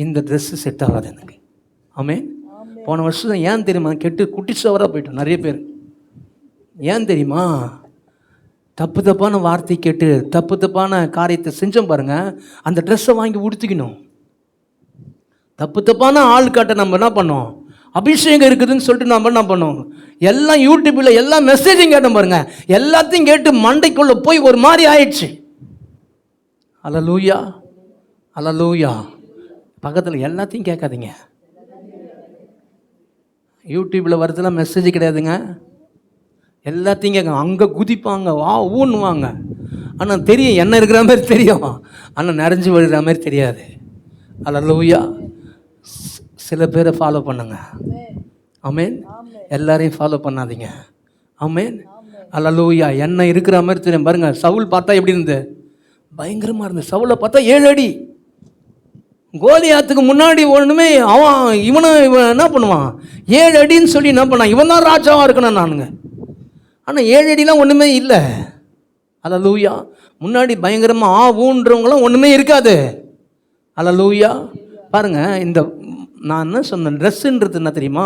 இந்த ட்ரெஸ்ஸு செட் ஆகாது எனக்கு. ஆமென். போன வருஷம் ஏன் தெரியுமா கெட்டு குட்டி சவராக போயிட்டோம் நிறைய பேர். ஏன் தெரியுமா? தப்பு தப்பான வார்த்தை கேட்டு தப்பு தப்பான காரியத்தை செஞ்சோம் பாருங்க, அந்த ட்ரெஸ்ஸை வாங்கி உடுத்திக்கணும். தப்பு தப்பான ஆள் காட்ட நம்ம என்ன பண்ணோம், அபிஷேகம் இருக்குதுன்னு சொல்லிட்டு நம்ம என்ன பண்ணோம், எல்லாம் யூடியூப்பில் எல்லா மெசேஜும் கேட்டோம் பாருங்க, எல்லாத்தையும் கேட்டு மண்டைக்குள்ளே போய் ஒரு மாதிரி ஆயிடுச்சு. அல்லேலூயா, அல்லேலூயா. பக்கத்தில் எல்லாத்தையும் கேட்காதீங்க. யூடியூப்பில் வரதுலாம் மெசேஜ் கிடையாதுங்க, எல்லாத்தையும் கேட்க. அங்கே குதிப்பாங்க, வா ஊன்னுவாங்க. ஆனால் தெரியும் என்ன இருக்கிற மாதிரி தெரியும், ஆனால் நிறைஞ்சு விழுற மாதிரி தெரியாது. அல்லேலூயா. சில பேரை ஃபாலோ பண்ணுங்க. ஆமென். எல்லாரையும் ஃபாலோ பண்ணாதீங்க. ஆமென். அல்லேலூயா. என்ன இருக்கிற மாதிரி தெரியும் பாருங்க. சவுல் பார்த்தா எப்படி இருந்து, பயங்கரமாக இருந்து. சவுலை பார்த்தா 7 அடி. கோலியாத்துக்கு முன்னாடி ஒன்றுமே அவன் இவன் என்ன பண்ணுவான், 7 அடின்னு சொல்லி என்ன பண்ணான், இவன் தான் ராஜாவாக இருக்கணும் நானுங்க. ஆனால் 7 அடிலாம் ஒன்றுமே இல்லை. அல்லேலூயா. முன்னாடி பயங்கரமாக ஊன்றவங்களாம் ஒன்றுமே இருக்காது. அல்லேலூயா. பாருங்கள், இந்த நான் என்ன சொன்னேன், ட்ரெஸ்ஸுன்றது என்ன தெரியுமா,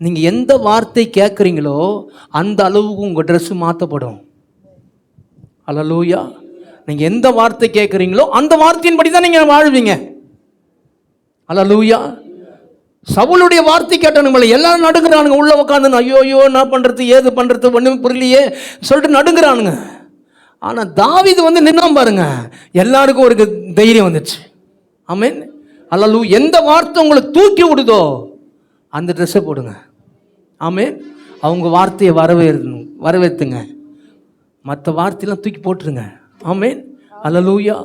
நீங்கள் எந்த வார்த்தை கேட்குறீங்களோ அந்த அளவுக்கு உங்கள் ட்ரெஸ்ஸு மாற்றப்படும். அல்லேலூயா. நீங்கள் எந்த வார்த்தை கேட்குறீங்களோ அந்த வார்த்தையின்படி தான் நீங்கள் வாழ்வீங்க. அல்லேலூயா. சவுளுடைய வார்த்தை கேட்டானுங்களே, எல்லாரும் நடுங்கிறானுங்க உள்ள உட்காந்து. ஐயோ என்ன பண்ணுறது ஏது பண்ணுறது ஒன்றுமே புரியலையே சொல்லிட்டு நடுங்கிறானுங்க. ஆனால் தாவீது வந்து நின்னான் பாருங்க, எல்லாருக்கும் ஒரு தைரியம் வந்துச்சு. ஆமென். அல்லேலூயா. எந்த வார்த்தை உங்களை தூக்கி விடுதோ அந்த ட்ரெஸ்ஸை போடுங்க. ஆமென். அவங்க வார்த்தையை வரவேற்றுங்க. மற்ற வார்த்தையெல்லாம் தூக்கி போட்டுருங்க. ஆமென். அல்லேலூயா,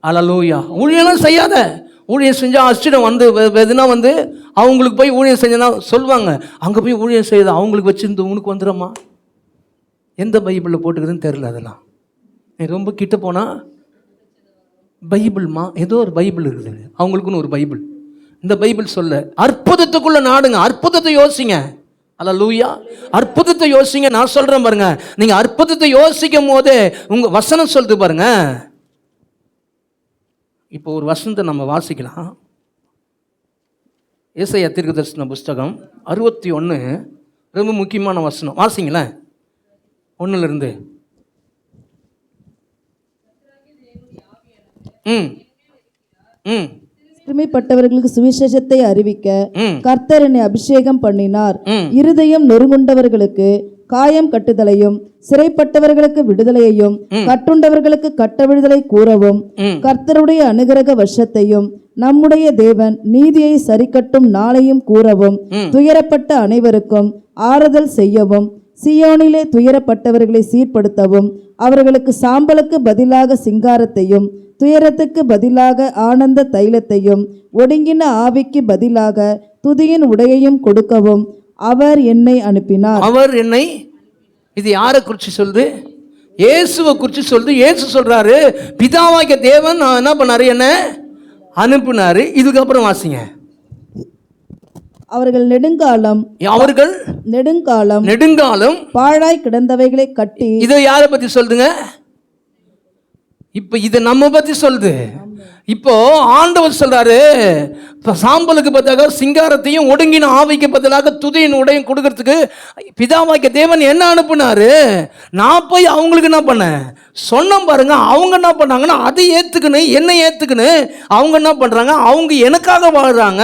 அல்லேலூயா. ஊழியெல்லாம் செய்யாத. ஊழியம் செஞ்சால் அஷ்டம் வந்து எதுனா வந்து அவங்களுக்கு போய் ஊழியம் செஞ்சனா சொல்லுவாங்க, அங்கே போய் ஊழியம் செய்யுது அவங்களுக்கு வச்சுருந்து உனக்கு வந்துடும்மா. எந்த பைபிளில் போட்டுக்கிறதுன்னு தெரில. அதெல்லாம் ரொம்ப கிட்ட போனால் பைபிள்மா, ஏதோ ஒரு பைபிள் இருக்குது அவங்களுக்குன்னு ஒரு பைபிள். இந்த பைபிள் சொல்ல அற்புதத்துக்குள்ளே நாடுங்க, அற்புதத்தை யோசிங்க. அல்லேலூயா. அற்புதத்தை யோசிங்க. நான் சொல்கிறேன் பாருங்க, நீங்கள் அற்புதத்தை யோசிக்கும் போதே உங்கள் வசனம் சொல்லுது பாருங்க. இப்போ ஒரு வசனத்தை நம்ம வாசிக்கலாம். ஏசாயா தீர்க்கதரிசன புஸ்தகம் 61 ரொம்ப முக்கியமான வசனம். வாசிங்களேன் 1லிருந்து. சிறுமைப்பட்டவர்களுக்கு சுவிசேஷத்தை அறிவிக்க கர்த்தர் என்னை அபிஷேகம் பண்ணினார். இருதயம் நொறுங்குண்டவர்களுக்கு காயம் கட்டுதலையும், சிறைப்பட்டவர்களுக்கு விடுதலையையும், கட்டுண்டவர்களுக்கு கட்ட விடுதலை கூறவும், கர்த்தருடைய அனுகிரக வருஷத்தையும், நம்முடைய தேவன் நீதியை சரிக்கட்டும் நாளையும் கூறவும், துயரப்பட்ட அனைவருக்கும் ஆறுதல் செய்யவும், சியோனிலே துயரப்பட்டவர்களை சீர்படுத்தவும், அவர்களுக்கு சாம்பலுக்கு பதிலாக சிங்காரத்தையும், துயரத்துக்கு பதிலாக ஆனந்த தைலத்தையும், ஒடுங்கின ஆவிக்கு பதிலாக துதியின் உடையையும் கொடுக்கவும் அவர் என்னை அனுப்பினார். அவர் என்னை, இது யாரை குறித்து சொல்லுது? இயேசுவை குறித்து சொல்லுது. இயேசு சொல்றாரு, பிதாவாகிய தேவன் என்ன பண்ணாரு, என்ன அனுப்பினாரு. இதுக்கப்புறம் வாசிங்க. அவர்கள் நெடுங்காலம் பாழாய் கிடந்தவைகளை கட்டி. இதை யாரை பத்தி சொல்லுங்க? இப்ப இதை நம்ம பத்தி சொல்லுது. இப்போ ஆண்டவர் சொல்றாரு, சாம்பலுக்கு பதிலாக சிங்காரத்தையும், ஒடுங்கின ஆவிக்கு பதிலாக துதியின் உடையும் கொடுக்கறதுக்கு பிதாவாகிய தேவன் என்ன அனுப்புனாரு. நான் போய் அவங்களுக்கு என்ன பண்ணேன் சொன்னேன் பாருங்க. அவங்க என்ன பண்ணாங்கன்னா அதை ஏத்துக்குன்னு, என்னை ஏத்துக்குன்னு அவங்க என்ன பண்றாங்க, அவங்க எனக்காக வாழ்றாங்க.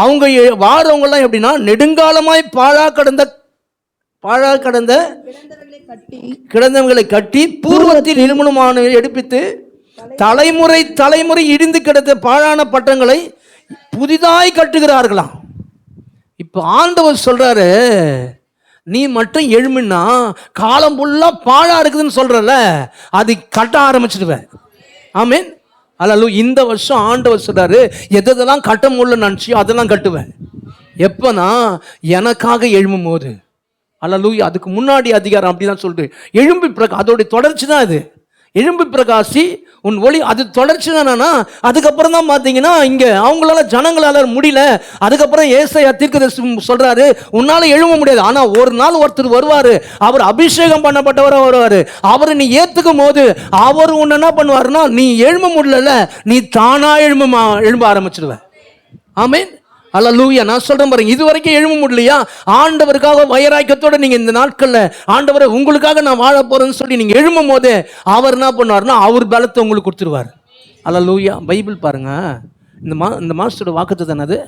அவங்க வாழ்றவங்கலாம் எப்படின்னா, நெடுங்காலமாய் பாழா கடந்த கிடந்தவங்களை கட்டி பூர்வத்தில் இருமணுமான எடுப்பித்து தலைமுறை இடிந்து கிடந்த பாழான பட்டங்களை புதிதாய் கட்டுகிறார்களாம். இப்ப ஆண்டவர் சொல்றாரு, நீ மட்டும் எழுமின்னா காலம் ஃபுல்லா பாழா இருக்குதுன்னு சொல்றல, அது கட்ட ஆரம்பிச்சிடுவேன். ஆமென். அல்லேலூயா. இந்த வருஷம் ஆண்டவர் சொல்றாரு, எதெல்லாம் கட்ட முடியல நினைச்சியோ அதெல்லாம் கட்டுவேன். எப்பனா எனக்காக எழும்பும் போது. அல்லேலூயா. அதுக்கு முன்னாடி அதிகாரம் அப்படிதான் சொல்லிட்டு எழும்பி அதோடைய தொடர்ச்சி தான் அது. எழும்பி பிரகாசி உன் ஒளி, அது தொடர்ச்சி தானா. அதுக்கப்புறம் தான் பார்த்தீங்கன்னா இங்கே அவங்களால ஜனங்களால முடியல. அதுக்கப்புறம் ஏசாயா தீர்க்கதரிசி சொல்றாரு, உன்னால எழும்ப முடியாது. ஆனால் ஒரு நாள் ஒருத்தர் வருவார், அவர் அபிஷேகம் பண்ணப்பட்டவராக வருவார். அவரை நீ ஏற்றுக்கும் போது அவர் உன்னை என்ன பண்ணுவாருன்னா, நீ எழும்ப முடியல, நீ தானா எழும்ப ஆரம்பிச்சிடுவ. ஆமென். அல்லேலூயா. நான் சொல்றேன் பாருங்க, இது வரைக்கும் எழும்ப முடியலையா? ஆண்டவருக்காக வைராக்கியத்தோட நீங்க இந்த நாட்கள்ல ஆண்டவரை உங்களுக்காக நான் வாழ போறேன்னு சொல்லி நீங்க எழும்பும் போது அவர் என்ன பண்ணுவார்னா அவர் பலத்தை உங்களுக்கு கொடுத்துருவார். அல்லேலூயா. பைபிள் பாருங்க, இந்த மாசத்தோட வாக்குத்தத்தம் என்னது?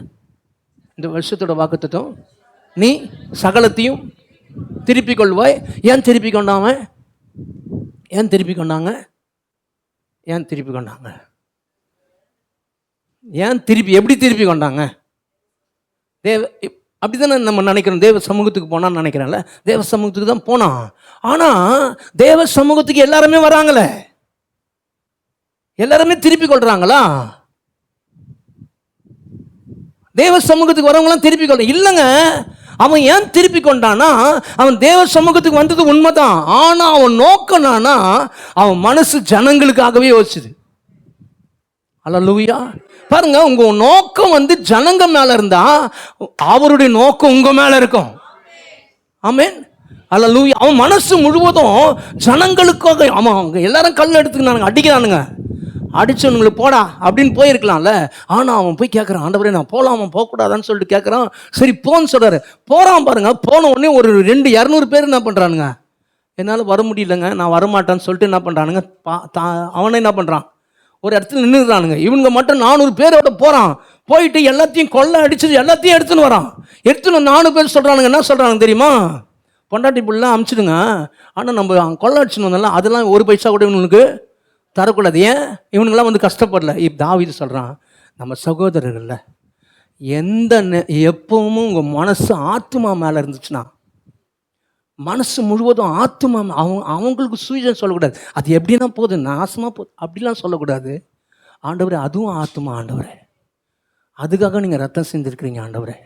இந்த வருஷத்தோட வாக்குத்தத்தம், நீ சகலத்தையும் திருப்பிக் கொள்வாய். ஏன் திருப்பி கொண்டாங்க? ஏன் திருப்பி கொண்டாங்க? ஏன் திருப்பி கொண்டாங்க? ஏன் திருப்பி, எப்படி திருப்பி கொண்டாங்க? அப்படிதானே நம்ம நினைக்கிறோம். தேவ சமூகத்துக்கு போனான்னு நினைக்கிறேன்ல, தேவ சமூகத்துக்கு தான் போனான். ஆனா தேவ சமூகத்துக்கு எல்லாருமே வராங்களே, எல்லாருமே திருப்பி கொள்றாங்களா? தேவ சமூகத்துக்கு வரவங்களாம் திருப்பி கொள்ள இல்லைங்க. அவன் ஏன் திருப்பி கொண்டானா, அவன் தேவ சமூகத்துக்கு வந்தது உண்மைதான். ஆனா அவன் நோக்கம்னா அவன் மனசு ஜனங்களுக்காகவே யோசிச்சுது. அல்லேலூயா. பாருங்க, உங்க நோக்கம் வந்து ஜனங்க மேல இருந்தா அவருடைய நோக்கம் உங்க மேல இருக்கும். ஆமென். அல்லேலூயா. அவன் மனசு முழுவதும் ஜனங்களுக்காக. அவங்க எல்லாரும் கல் எடுத்துக்கினானுங்க, அடிக்கிறானுங்க. அடிச்சவனுங்களுக்கு போடா அப்படின்னு போயிருக்கலாம்ல. ஆனா அவன் போய் கேட்கறான், ஆண்டவரே நான் போலாமா போகக்கூடாதான்னு சொல்லிட்டு கேட்கறான். சரி போன்னு சொல்றாரு. போறான் பாருங்க. போன உடனே ஒரு 200 பேர் என்ன பண்றானுங்க, என்னால் வர முடியலங்க நான் வரமாட்டேன்னு சொல்லிட்டு என்ன பண்றானுங்க, அவனை என்ன பண்றான், ஒரு இடத்துல நின்றுறானுங்க. இவனுங்க மட்டும் 400 பேரோட போறான். போயிட்டு எல்லாத்தையும் கொள்ளை அடிச்சது எல்லாத்தையும் எடுத்துன்னு வரான். எடுத்துன்னு 4 பேர் சொல்றானுங்க, என்ன சொல்றாங்க தெரியுமா, பொண்டாட்டி பிள்ளைலாம் அமுச்சிடுங்க, ஆனால் நம்ம கொள்ளை அடிச்சுன்னு வந்தால அதெல்லாம் ஒரு பைசா கூட இவனுக்கு தரக்கூடாது. ஏன்? இவனுங்களாம் வந்து கஷ்டப்படல. தாவீது சொல்கிறான், நம்ம சகோதரர்கள்ல எப்பவும் உங்கள் மனசு ஆத்துமா மேலே இருந்துச்சுன்னா, மனசு முழுவதும் ஆத்துமா, அவங்களுக்கு சுயஜம் சொல்லக்கூடாது. அது எப்படின்னா போகுது, நாசமாக போகுது அப்படிலாம் சொல்லக்கூடாது. ஆண்டவரே அதுவும் ஆத்துமா, ஆண்டவரே அதுக்காக நீங்கள் ரத்தம் செஞ்சுருக்கிறீங்க ஆண்டவரே.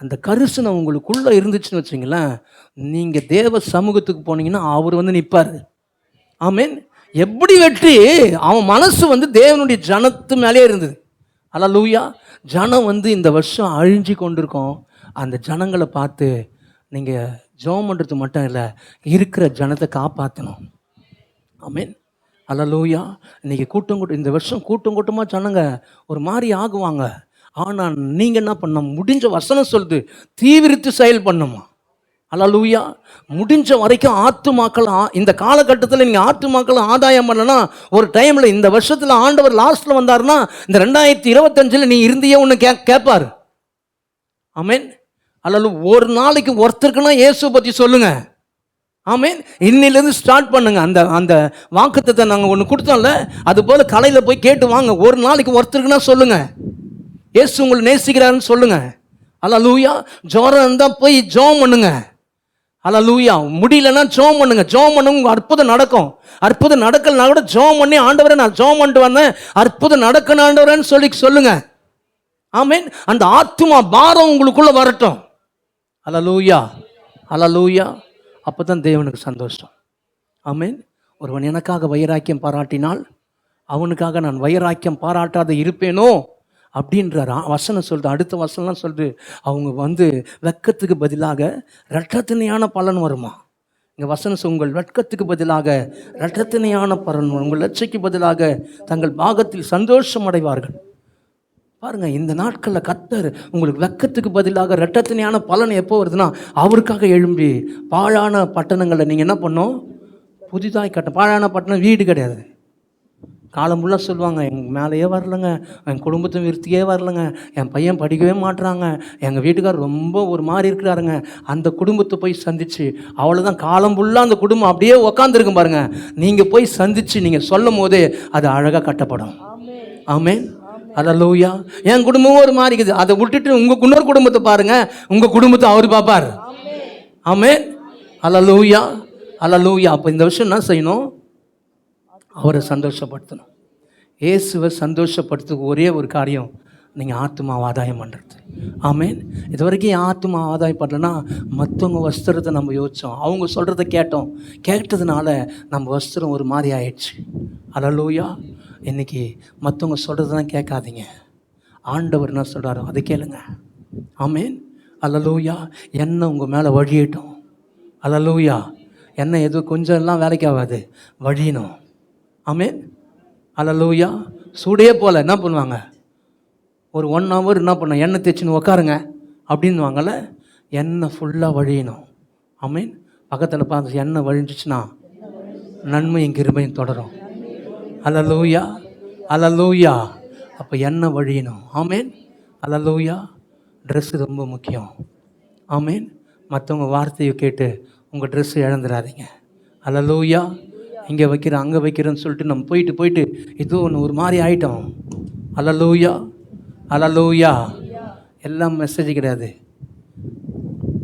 அந்த கரிசனை உங்களுக்குள்ளே இருந்துச்சுன்னு வச்சிங்களேன், நீங்கள் தேவ சமூகத்துக்கு போனீங்கன்னா அவர் வந்து நிற்பார். ஆமென். எப்படி வெற்றி? அவன் மனசு வந்து தேவனுடைய ஜனத்து மேலே இருந்தது. அல்லேலூயா. ஜனம் வந்து இந்த வருஷம் அழிஞ்சு கொண்டிருக்கோம். அந்த ஜனங்களை பார்த்து நீங்கள் ஜெபம் பண்ணுறது மட்டும் இல்லை, இருக்கிற ஜனத்தை காப்பாற்றணும். ஆமென். அல்லேலூயா. இன்னைக்கு இந்த வருஷம் கூட்டமாக ஜனங்க ஒரு மாதிரி ஆகுவாங்க. ஆனால் நீங்கள் என்ன பண்ண, முடிஞ்ச வசனம் சொல்லுது, தீவிரித்து செயல் பண்ணுமா. அல்லேலூயா. முடிஞ்ச வரைக்கும் ஆத்துமாக்கள் இந்த காலகட்டத்தில் நீங்கள் ஆத்துமாக்கள் ஆதாயம் பண்ணலன்னா, ஒரு டைமில் இந்த வருஷத்தில் ஆண்டவர் லாஸ்ட்டில் வந்தார்னா, இந்த 2025 நீ இருந்தியே ஒன்று கேட்பார். ஆமென். அல்லது ஒரு நாளைக்கு ஒருத்தருக்குன்னா இயேசு பற்றி சொல்லுங்க. ஆமென். இன்னிலேருந்து ஸ்டார்ட் பண்ணுங்க. அந்த வாக்குத்தத்தை நாங்கள் ஒன்று கொடுத்தோம்ல, அது போல் கலையில் போய் கேட்டு வாங்க. ஒரு நாளைக்கு ஒருத்தருக்குன்னா சொல்லுங்க, இயேசு உங்களை நேசிக்கிறாருன்னு சொல்லுங்க. அல்லேலூயா. ஜோரம் இருந்தால் போய் ஜெபம் பண்ணுங்க. அல்லேலூயா. முடியலன்னா ஜெபம் பண்ணுங்க. ஜெபம் பண்ணுங்க, உங்க அற்புதம் நடக்கும். அற்புதம் நடக்கலனா கூட ஜெபம் பண்ணி, ஆண்டவரே நான் ஜெபம் பண்ணிட்டு வந்தேன், அற்புதம் நடக்கணும் ஆண்டவரேன்னு சொல்லுங்க. ஆமென். அந்த ஆத்துமா பாரம் உங்களுக்குள்ள வரட்டும். அல்லேலூயா. அல்லேலூயா. அப்பதான் தேவனுக்கு சந்தோஷம். ஆமென். ஒருவன் எனக்காக வைராக்கியம் பாராட்டினால் அவனுக்காக நான் வைராக்கியம் பாராட்டாத இருப்பேனோ அப்படின்றார் வசனம் சொல்லுது. அடுத்த வசனம்லாம் சொல்லுது, அவங்க வந்து வெட்கத்துக்கு பதிலாக இரட்டத்தனையான பலன் வருமா. இங்கே வசனம் உங்கள் வெட்கத்துக்கு பதிலாக இரட்டத்தனையான பலன் வரும், உங்கள் லட்சைக்கு பதிலாக தங்கள் பாகத்தில் சந்தோஷம் அடைவார்கள். பாருங்க, இந்த நாட்களில் கர்த்தர் உங்களுக்கு வெட்கத்துக்கு பதிலாக இரட்டத்தனையான பலன் எப்போ வருதுன்னா, அவருக்காக எழும்பி பாழான பட்டணங்களை நீங்கள் என்ன பண்ணோம், புதிதாய் கட்ட. பாழான பட்டணம் வீடு கிடையாது. காலம் ஃபுல்லாக சொல்லுவாங்க, எங்கள் மேலேயே வரலைங்க, என் குடும்பத்தை விருத்தியே வரலைங்க, என் பையன் படிக்கவே மாட்டுறாங்க, எங்கள் வீட்டுக்கார் ரொம்ப ஒரு மாதிரி இருக்கிறாருங்க. அந்த குடும்பத்தை போய் சந்தித்து அவ்வளோதான். காலம் ஃபுல்லாக அந்த குடும்பம் அப்படியே உக்காந்துருக்கும் பாருங்க. நீங்கள் போய் சந்தித்து நீங்கள் சொல்லும் போதே அது அழகாக கட்டப்படும். ஆமென். அல்லேலூயா. என் குடும்பமும் ஒரு மாதிரி இருக்குது, அதை விட்டுட்டு உங்கள் இன்னொரு குடும்பத்தை பாருங்கள், உங்கள் குடும்பத்தை அவர் பார்ப்பார். ஆமென். அல்லேலூயா. அல்லேலூயா. அப்போ இந்த விஷயம் என்ன செய்யணும், அவரை சந்தோஷப்படுத்தணும். இயேசுவை சந்தோஷப்படுத்துக்கு ஒரே ஒரு காரியம், நீங்கள் ஆத்துமாவை ஆதாயம் பண்ணுறது. ஆமென். இது வரைக்கும் ஆத்துமா ஆதாயம் பண்ணலன்னா, மற்றவங்க வஸ்திரத்தை நம்ம யோசித்தோம், அவங்க சொல்கிறத கேட்டதுனால நம்ம வஸ்திரம் ஒரு மாதிரி ஆயிடுச்சு. அல்லேலூயா. இன்னைக்கு மற்றவங்க சொல்கிறதெல்லாம் கேட்காதீங்க, ஆண்டவர் என்ன சொல்கிறாரோ அதை கேளுங்க. ஆமென். அல்லேலூயா. என்ன உங்கள் மேலே வழியட்டும். அல்லேலூயா. என்ன எதுவும் கொஞ்சம் எல்லாம் வேலைக்கு ஆகாது, வழியணும். ஆமென். அல்லேலூயா. சூடே போல என்ன பண்ணுவாங்க, ஒரு 1 hour என்ன பண்ண, எண்ணெய் தேய்ச்சின்னு உக்காருங்க அப்படின்வாங்கல்ல. எண்ணெய் ஃபுல்லாக வழியணும். ஆமீன். பக்கத்தில் பார்த்து, எண்ணெய் வழிஞ்சிச்சுன்னா நன்மையும் கிருபையும் தொடரும். அல்லேலூயா, அல்லேலூயா. அப்போ எண்ணெய் வழியணும். ஆமீன், அல்லேலூயா. ட்ரெஸ்ஸு ரொம்ப முக்கியம். ஆமீன். மற்றவங்க வார்த்தையை கேட்டு உங்கள் ட்ரெஸ்ஸு இழந்துடாதீங்க. அல்லேலூயா. இங்கே வைக்கிறேன் அங்கே வைக்கிறேன்னு சொல்லிட்டு நம்ம போயிட்டு ஏதோ ஒன்று ஒரு மாதிரி ஆகிட்டோம். அல்லேலூயா, அல்லேலூயா. எல்லாம் மெசேஜ் கிடையாது,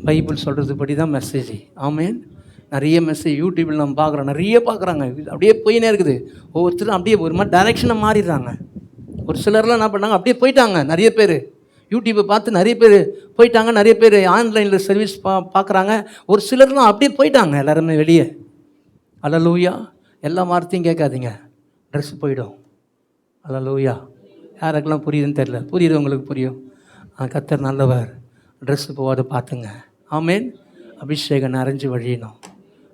பைபிள் சொல்கிறது படி தான் மெசேஜ். ஆமீன். நிறைய மெசேஜ் யூடியூப்பில் நம்ம பார்க்குறோம், நிறைய பார்க்குறாங்க, அப்படியே போயினே இருக்குது. ஒவ்வொருத்தரும் அப்படியே ஒரு மாதிரி டைரெக்ஷனை மாறிடுறாங்க. ஒரு சிலர்லாம் என்ன பண்ணாங்க, அப்படியே போயிட்டாங்க. நிறைய பேர் யூடியூப்பை பார்த்து நிறைய பேர் போயிட்டாங்க. நிறைய பேர் ஆன்லைனில் சர்வீஸ் பார்க்குறாங்க. ஒரு சிலர்லாம் அப்படியே போயிட்டாங்க எல்லாருமே வெளியே. அல்லேலூயா. எல்லா வார்த்தையும் கேட்காதீங்க, ட்ரெஸ் போயிடும். அல்லேலூயா. யாருக்கெல்லாம் புரியுதுன்னு தெரியல, புரியுது, உங்களுக்கு புரியும். கர்த்தர் நல்லவர். ட்ரெஸ்ஸு போகாத பார்த்துங்க. ஆமேன். அபிஷேகம் நிறைஞ்சு வழியணும்.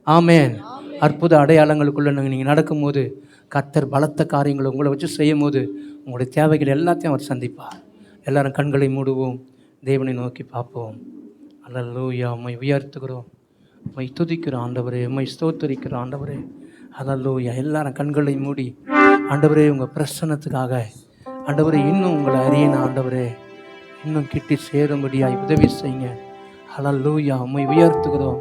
ஆமேன். அற்புத அடையாளங்களுக்குள்ளே நீங்கள் நடக்கும்போது கர்த்தர் பலத்த காரியங்களை உங்களை வச்சு செய்யும் போது உங்களுடைய தேவைகள் எல்லாத்தையும் அவர் சந்திப்பார். எல்லாரும் கண்களை மூடுவோம், தேவனை நோக்கி பார்ப்போம். அல்லேலூயா. உம்மை உயர்த்துகிறோம், உம்மை துதிக்கிறோம் ஆண்டவரே, உம்மை ஸ்தோத்தரிக்கிறோம் ஆண்டவரே. அல்லேலூயா. எல்லாரும் கண்களை மூடி ஆண்டவரே உங்கள் பிரசன்னத்துக்காக ஆண்டவரே இன்னும் உங்களை அறியணும் ஆண்டவரே, இன்னும் கிட்டி சேரும்படியாய் உதவி செய்யுங்க. அல்லேலூயா. உம்மை உயர்த்துகிறோம்,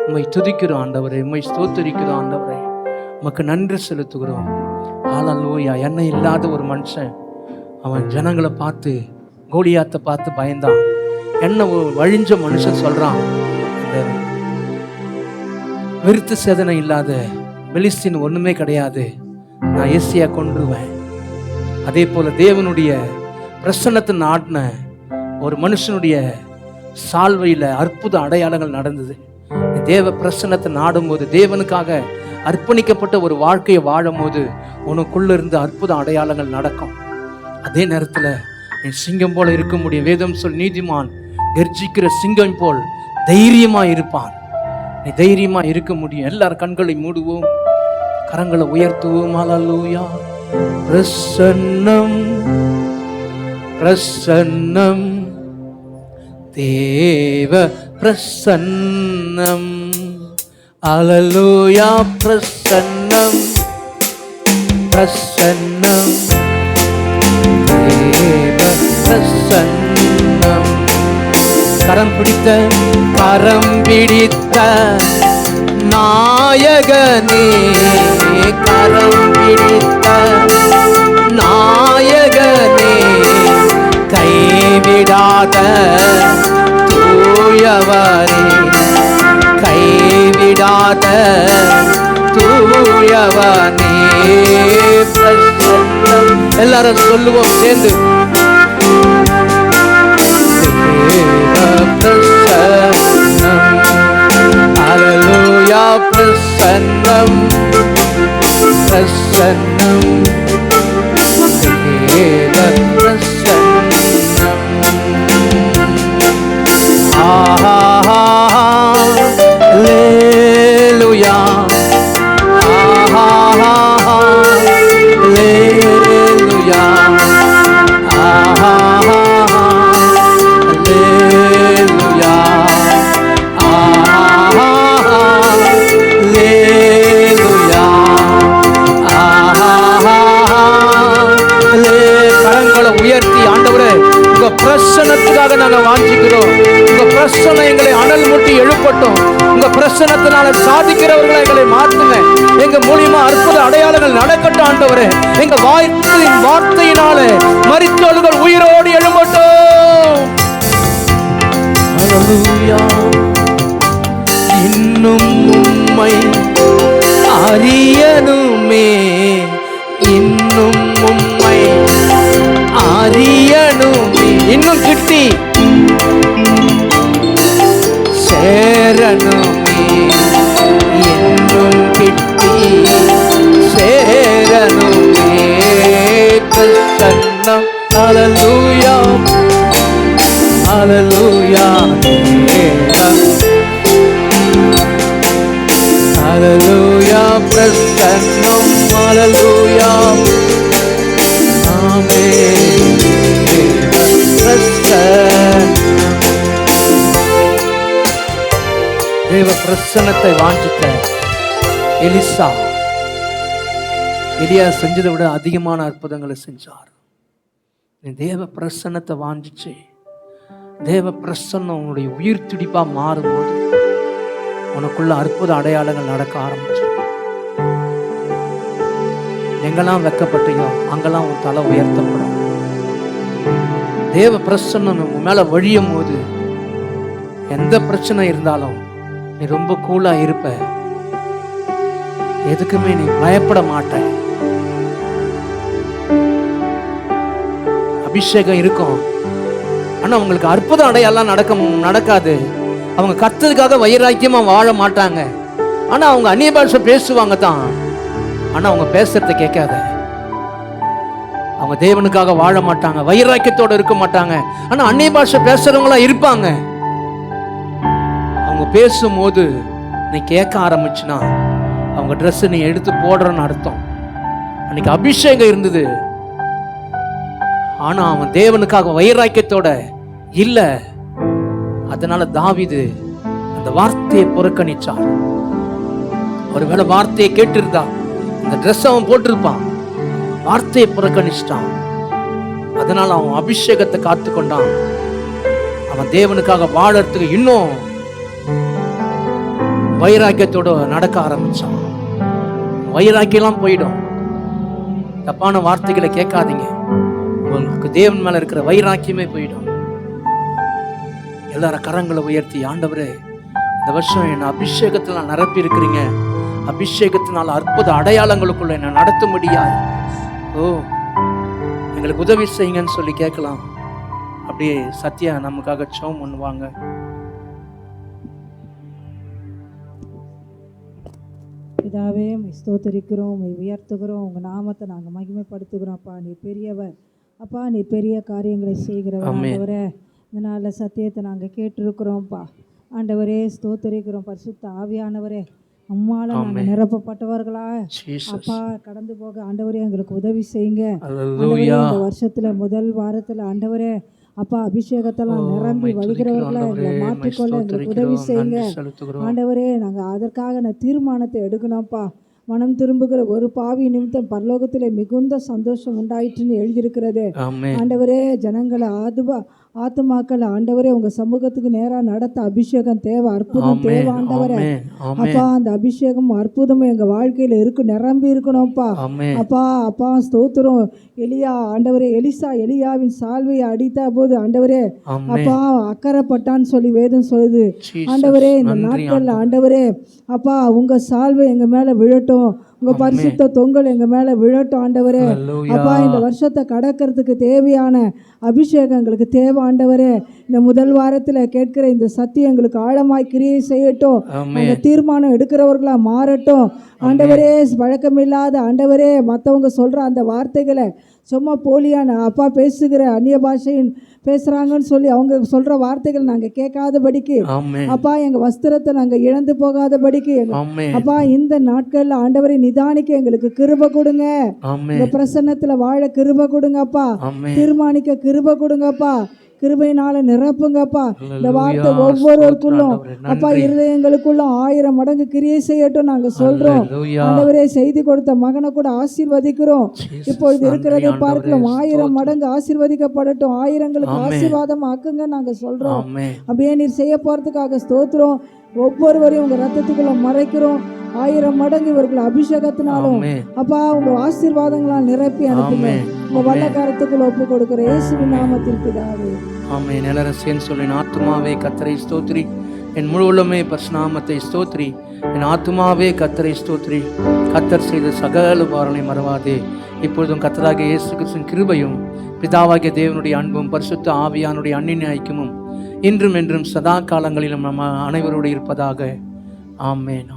உம்மை துதிக்கிறோம் ஆண்டவரே, உம்மை ஸ்தோத்தரிக்கிறோம் ஆண்டவரே, உமக்கு நன்றி செலுத்துகிறோம். அல்லேலூயா. எண்ணெய் இல்லாத ஒரு மனுஷன் அவன் ஜனங்களை பார்த்து, கோலியாத்தை பார்த்து பயந்தான். எண்ணெய் வழிஞ்ச மனுஷன் சொல்கிறான், அந்த விருத்து சேதனை இல்லாத பெலிஸ்தீன் ஒன்றுமே கிடையாது, நான் ஏசியா கொன்றுவேன். அதே போல் தேவனுடைய பிரசன்னத்தை நாட்டின ஒரு மனுஷனுடைய சால்வையில் அற்புத அடையாளங்கள் நடந்தது. தேவ பிரசன்னத்தை நாடும்போது, தேவனுக்காக அர்ப்பணிக்கப்பட்ட ஒரு வாழ்க்கையை வாழும் போது உனக்குள்ள இருந்து அற்புத அடையாளங்கள் நடக்கும். அதே நேரத்தில் நீ சிங்கம் போல இருக்க முடியும். வேதம் சொல், நீதிமான் கர்ஜிக்கிற சிங்கம் போல் தைரியமா இருப்பான். நீ தைரியமா இருக்க முடியும். எல்லாரும் கண்களை மூடுவோம், கரங்களை உயர்த்துவோம். அல்லேலூயா. பிரசன்னம், பிரசன்னம், தேவ பிரசன்னம். அல்லேலூயா. பிரசன்னம், பிரசன்னம், தேவ பிரசன்னம். கரம் பிடித்த, கரம் பிடித்த நாயகனே, கரம் பிடித்த நாயகனே, கைவிடாத தூயவரே, கைவிடாத தூயவனே. எல்லாரும் சொல்லுவோம் சேர்ந்து, பிரசன்னம். அல்லேலூயா. பிரசன்னம், பிரசன்னம், தேவ பிரசன்னம். அல்லேலூயா. அல்லேலூயா. உயர்த்தி ஆண்டவரே உங்க பிரசன்னத்துக்காக நாங்கள் வாஞ்சிக்கிறோம். உங்க பிரசன்னம் எங்களை அனல் மூட்டி எழுப்பட்டும். உங்க பிரசன்னத்தினால சாதிக்கிறவர்களை எங்களை மாற்றுங்க. எங்க மூலியமா அற்புத அடையாளங்கள் நடக்கட்டும் ஆண்டவரே. எங்க வார்த்தையினால மரித்தோர்கள் உயிரோடு எழும்பட்டும். அல்லேலூயா. இன்னும் உம்மை அறியணுமே, இன்னும் உம்மை அறியணுமே, இன்னும் கிட்டி சேரணுமே, இன்னும் கிட்டி சேரணுமே. பிரசன்னம். அல்லேலூயா. அல்லேலூயா. அல்லேலூயா. பிரசன்னம். அல்லேலூயா. ஆமென். பிரசன்னத்தை வாஞ்சித்த எலிசா எலியா செஞ்சதை விட அதிகமான அற்புதங்களை செஞ்சார். நீ தேவ பிரசன்னத்தை வாஞ்சிச்சு, தேவ பிரசன்னம் உன்னுடைய உயிர் துடிப்பா மாறும்போது உனக்குள்ள அற்புத அடையாளங்கள் நடக்க ஆரம்பிச்சு. எங்கெல்லாம் வெக்கப்பட்டீங்க அங்கெல்லாம் உன் தலை உயர்த்தப்படும். தேவ பிரசன்னம் உன் மேல வழியும் போது எந்த பிரச்சனை இருந்தாலும் நீ ரொம்ப கூலா இருப்ப. எதுக்குமே நீ பயப்பட மாட்ட. அபிஷேகம் இருக்கும், ஆனா உங்களுக்கு அற்புத அடையாளம் நடக்காது. அவங்க கர்த்தருக்காக வைராக்கியமா வாழ மாட்டாங்க. ஆனா அவங்க அந்நிய பாஷை பேசுவாங்க தான், ஆனா அவங்க பேசுறத கேட்காத. அவங்க தேவனுக்காக வாழ மாட்டாங்க, வைராக்கியத்தோட இருக்க மாட்டாங்க. ஆனா அந்நிய பாஷை பேசுறவங்களா இருப்பாங்க. அவங்க பேசும்போது நீ கேட்க ஆரம்பிச்சுனா அவங்க ட்ரெஸ் நீ எடுத்து போடுறன்னு அர்த்தம். அன்னைக்கு அபிஷேகம் இருந்தது, ஆனா அவன் தேவனுக்காக வைராக்கியத்தோட இல்ல. அதனால தாவீது அந்த வார்த்தையை புறக்கணிச்சார். ஒருவேளை வார்த்தையை கேட்டிருந்தா அந்த ட்ரெஸ் அவன் போட்டிருப்பான். வார்த்தையை புறக்கணிச்சிட்டான். அதனால அவன் அபிஷேகத்தை காத்து கொண்டான். அவன் தேவனுக்காக வாழறதுக்கு இன்னும் வைராக்கியத்தோட நடக்க ஆரம்பிச்சான். வைராக்கியெல்லாம் போயிடும். தப்பான வார்த்தைகளை கேட்காதீங்க, உங்களுக்கு தேவன் மேல இருக்கிற வைராக்கியமே போயிடும். எல்லாரும் கரங்களை உயர்த்தி, ஆண்டவரே இந்த வருஷம் என்ன அபிஷேகத்தில் நிரப்பி இருக்கிறீங்க, அபிஷேகத்தினால் அற்புத அடையாளங்களுக்குள்ள என்ன நடத்த முடியாது, எங்களுக்கு உதவி செய்யுங்கன்னு சொல்லி கேட்கலாம். அப்படியே சத்யா நமக்காக ஜெபம் பண்ணுவாங்க. பிதாவே, ஸ்தோத்திரிக்கிறோம், உயர்த்துகிறோம், உங்கள் நாமத்தை நாங்கள் மகிமைப்படுத்துகிறோம். அப்பா நீ பெரியவர், அப்பா நீ பெரிய காரியங்களை செய்கிறவர். ஆண்டவரே இந்த நாளில் சத்தியத்தை நாங்கள் கேட்டிருக்கிறோம்ப்பா. ஆண்டவரே ஸ்தோத்திரிக்கிறோம். பரிசுத்த ஆவியானவரே, அம்மால நாங்கள் நிரப்பப்பட்டவர்களா அப்பா கடந்து போக ஆண்டவரே எங்களுக்கு உதவி செய்யுங்க. இந்த வருஷத்துல முதல் வாரத்துல ஆண்டவரே அப்பா அபிஷேகத்தெல்லாம் நிரம்பி வழிகிறவர்களா எங்களை மாற்றிக்கொள்ள எங்களுக்கு உதவி செய்யுங்க. ஆண்டவரே நாங்கள் அதற்காக தீர்மானத்தை எடுக்கணும்ப்பா. மனம் திரும்புகிற ஒரு பாவி நிமித்தம் பரலோகத்திலே மிகுந்த சந்தோஷம் உண்டாயிற்றுன்னு எழுதியிருக்கிறது. ஆண்டவரே ஜனங்களை ஆத்துமாக்கள் ஆண்டவரே உங்க சமூகத்துக்கு நேராக நடத்த அபிஷேகம் தேவை, அற்புதம் தேவை. ஆண்டவரே அப்பா அந்த அபிஷேகம் அற்புதமும் எங்க வாழ்க்கையில இருக்கு, நிரம்பி இருக்கணும்ப்பா. அப்பா அப்பா ஸ்தோத்திரம். எலியா ஆண்டவரே எலியாவின் சால்வையை அடித்த போது ஆண்டவரே அப்பா அக்கறைப்பட்டான்னு சொல்லி வேதம் சொல்லுது. ஆண்டவரே இந்த நாட்கள்ல ஆண்டவரே அப்பா உங்க சால்வை எங்க மேல விழட்டும், உங்க பரிசுத்த தொங்கல் எங்க மேல விழட்டும். ஆண்டவரே அப்பா இந்த வருஷத்தை கடக்கிறதுக்கு தேவையான அபிஷேகம் எங்களுக்கு தேவை. ஆண்டவரே இந்த முதல் வாரத்துல கேட்கிற இந்த சத்தியம் எங்களுக்கு ஆழமாய் கிரியை செய்யட்டும், அந்த தீர்மானம் எடுக்கிறவர்களா மாறட்டும். ஆண்டவரே வழக்கமில்லாத ஆண்டவரே மற்றவங்க சொல்ற அந்த வார்த்தைகளை சும்மா போலியான அப்பா பேசுகிற அந்நிய பாஷையின் பேசுறாங்கன்னு சொல்லி அவங்க சொல்ற வார்த்தைகள் நாங்க கேட்காதபடிக்கு அப்பா எங்க வஸ்திரத்தை நாங்க இழந்து போகாதபடிக்கு அப்பா இந்த நாட்கள்ல ஆண்டவரை நிதானிக்க எங்களுக்கு கிருபை கொடுங்க. இந்த பிரசன்னத்துல வாழ கிருபை கொடுங்கப்பா, தீர்மானிக்க கிருபை கொடுங்கப்பா, கிருபையினால நிரப்புங்கப்பா. இந்த வார்த்தை ஒவ்வொருவருக்குள்ளும் அப்பா இருதயங்களுக்குள்ளும் 1000 மடங்கு கிரியை செய்யட்டும் நாங்க சொல்றோம். ஆண்டவரே செய்தி கொடுத்த மகனை கூட ஆசீர்வதிக்கிறோம். இப்பொழுது இருக்கிறத பார்க்கலாம் 1000 மடங்கு ஆசீர்வதிக்கப்படட்டும், 1000ங்களுக்கு ஆசீர்வாதம் ஆக்குங்க நாங்க சொல்றோம். அப்படியே நீர் செய்ய போறதுக்காக ஸ்தோத்திரம். ஒவ்வொருவரையும் உங்க ரத்தத்துக்குள்ள மறைக்கிறோம். 1000 மடங்கு இவர்கள் அபிஷேகத்தினாலும் அப்பா உங்க ஆசீர்வாதங்களால் நிரப்பி அனுப்புங்க. உங்க வல்லகாரத்துக்குள்ள ஒப்பு கொடுக்கிற இயேசுவின் நாமத்தில் பிதாவே ஆமென். எல்லாரும் சொல்லி, என் ஆத்துமாவே கர்த்தரை ஸ்தோத்திரி, என் முழு உள்ளமே பரிசுநாமத்தை ஸ்தோத்திரி, என் ஆத்துமாவே கர்த்தரை ஸ்தோத்திரி, கர்த்தர் செய்த சகல உபகாரங்களை மறவாதே. இப்பொழுதும் கர்த்தராகிய இயேசு கிறிஸ்துவின் கிருபையும் பிதாவாகிய தேவனுடைய அன்பும் பரிசுத்த ஆவியானுடைய அன்பின் ஐக்கியமும் இன்றும் என்றும் சதா காலங்களிலும் நம்ம அனைவரோடு இருப்பதாக. ஆமென்.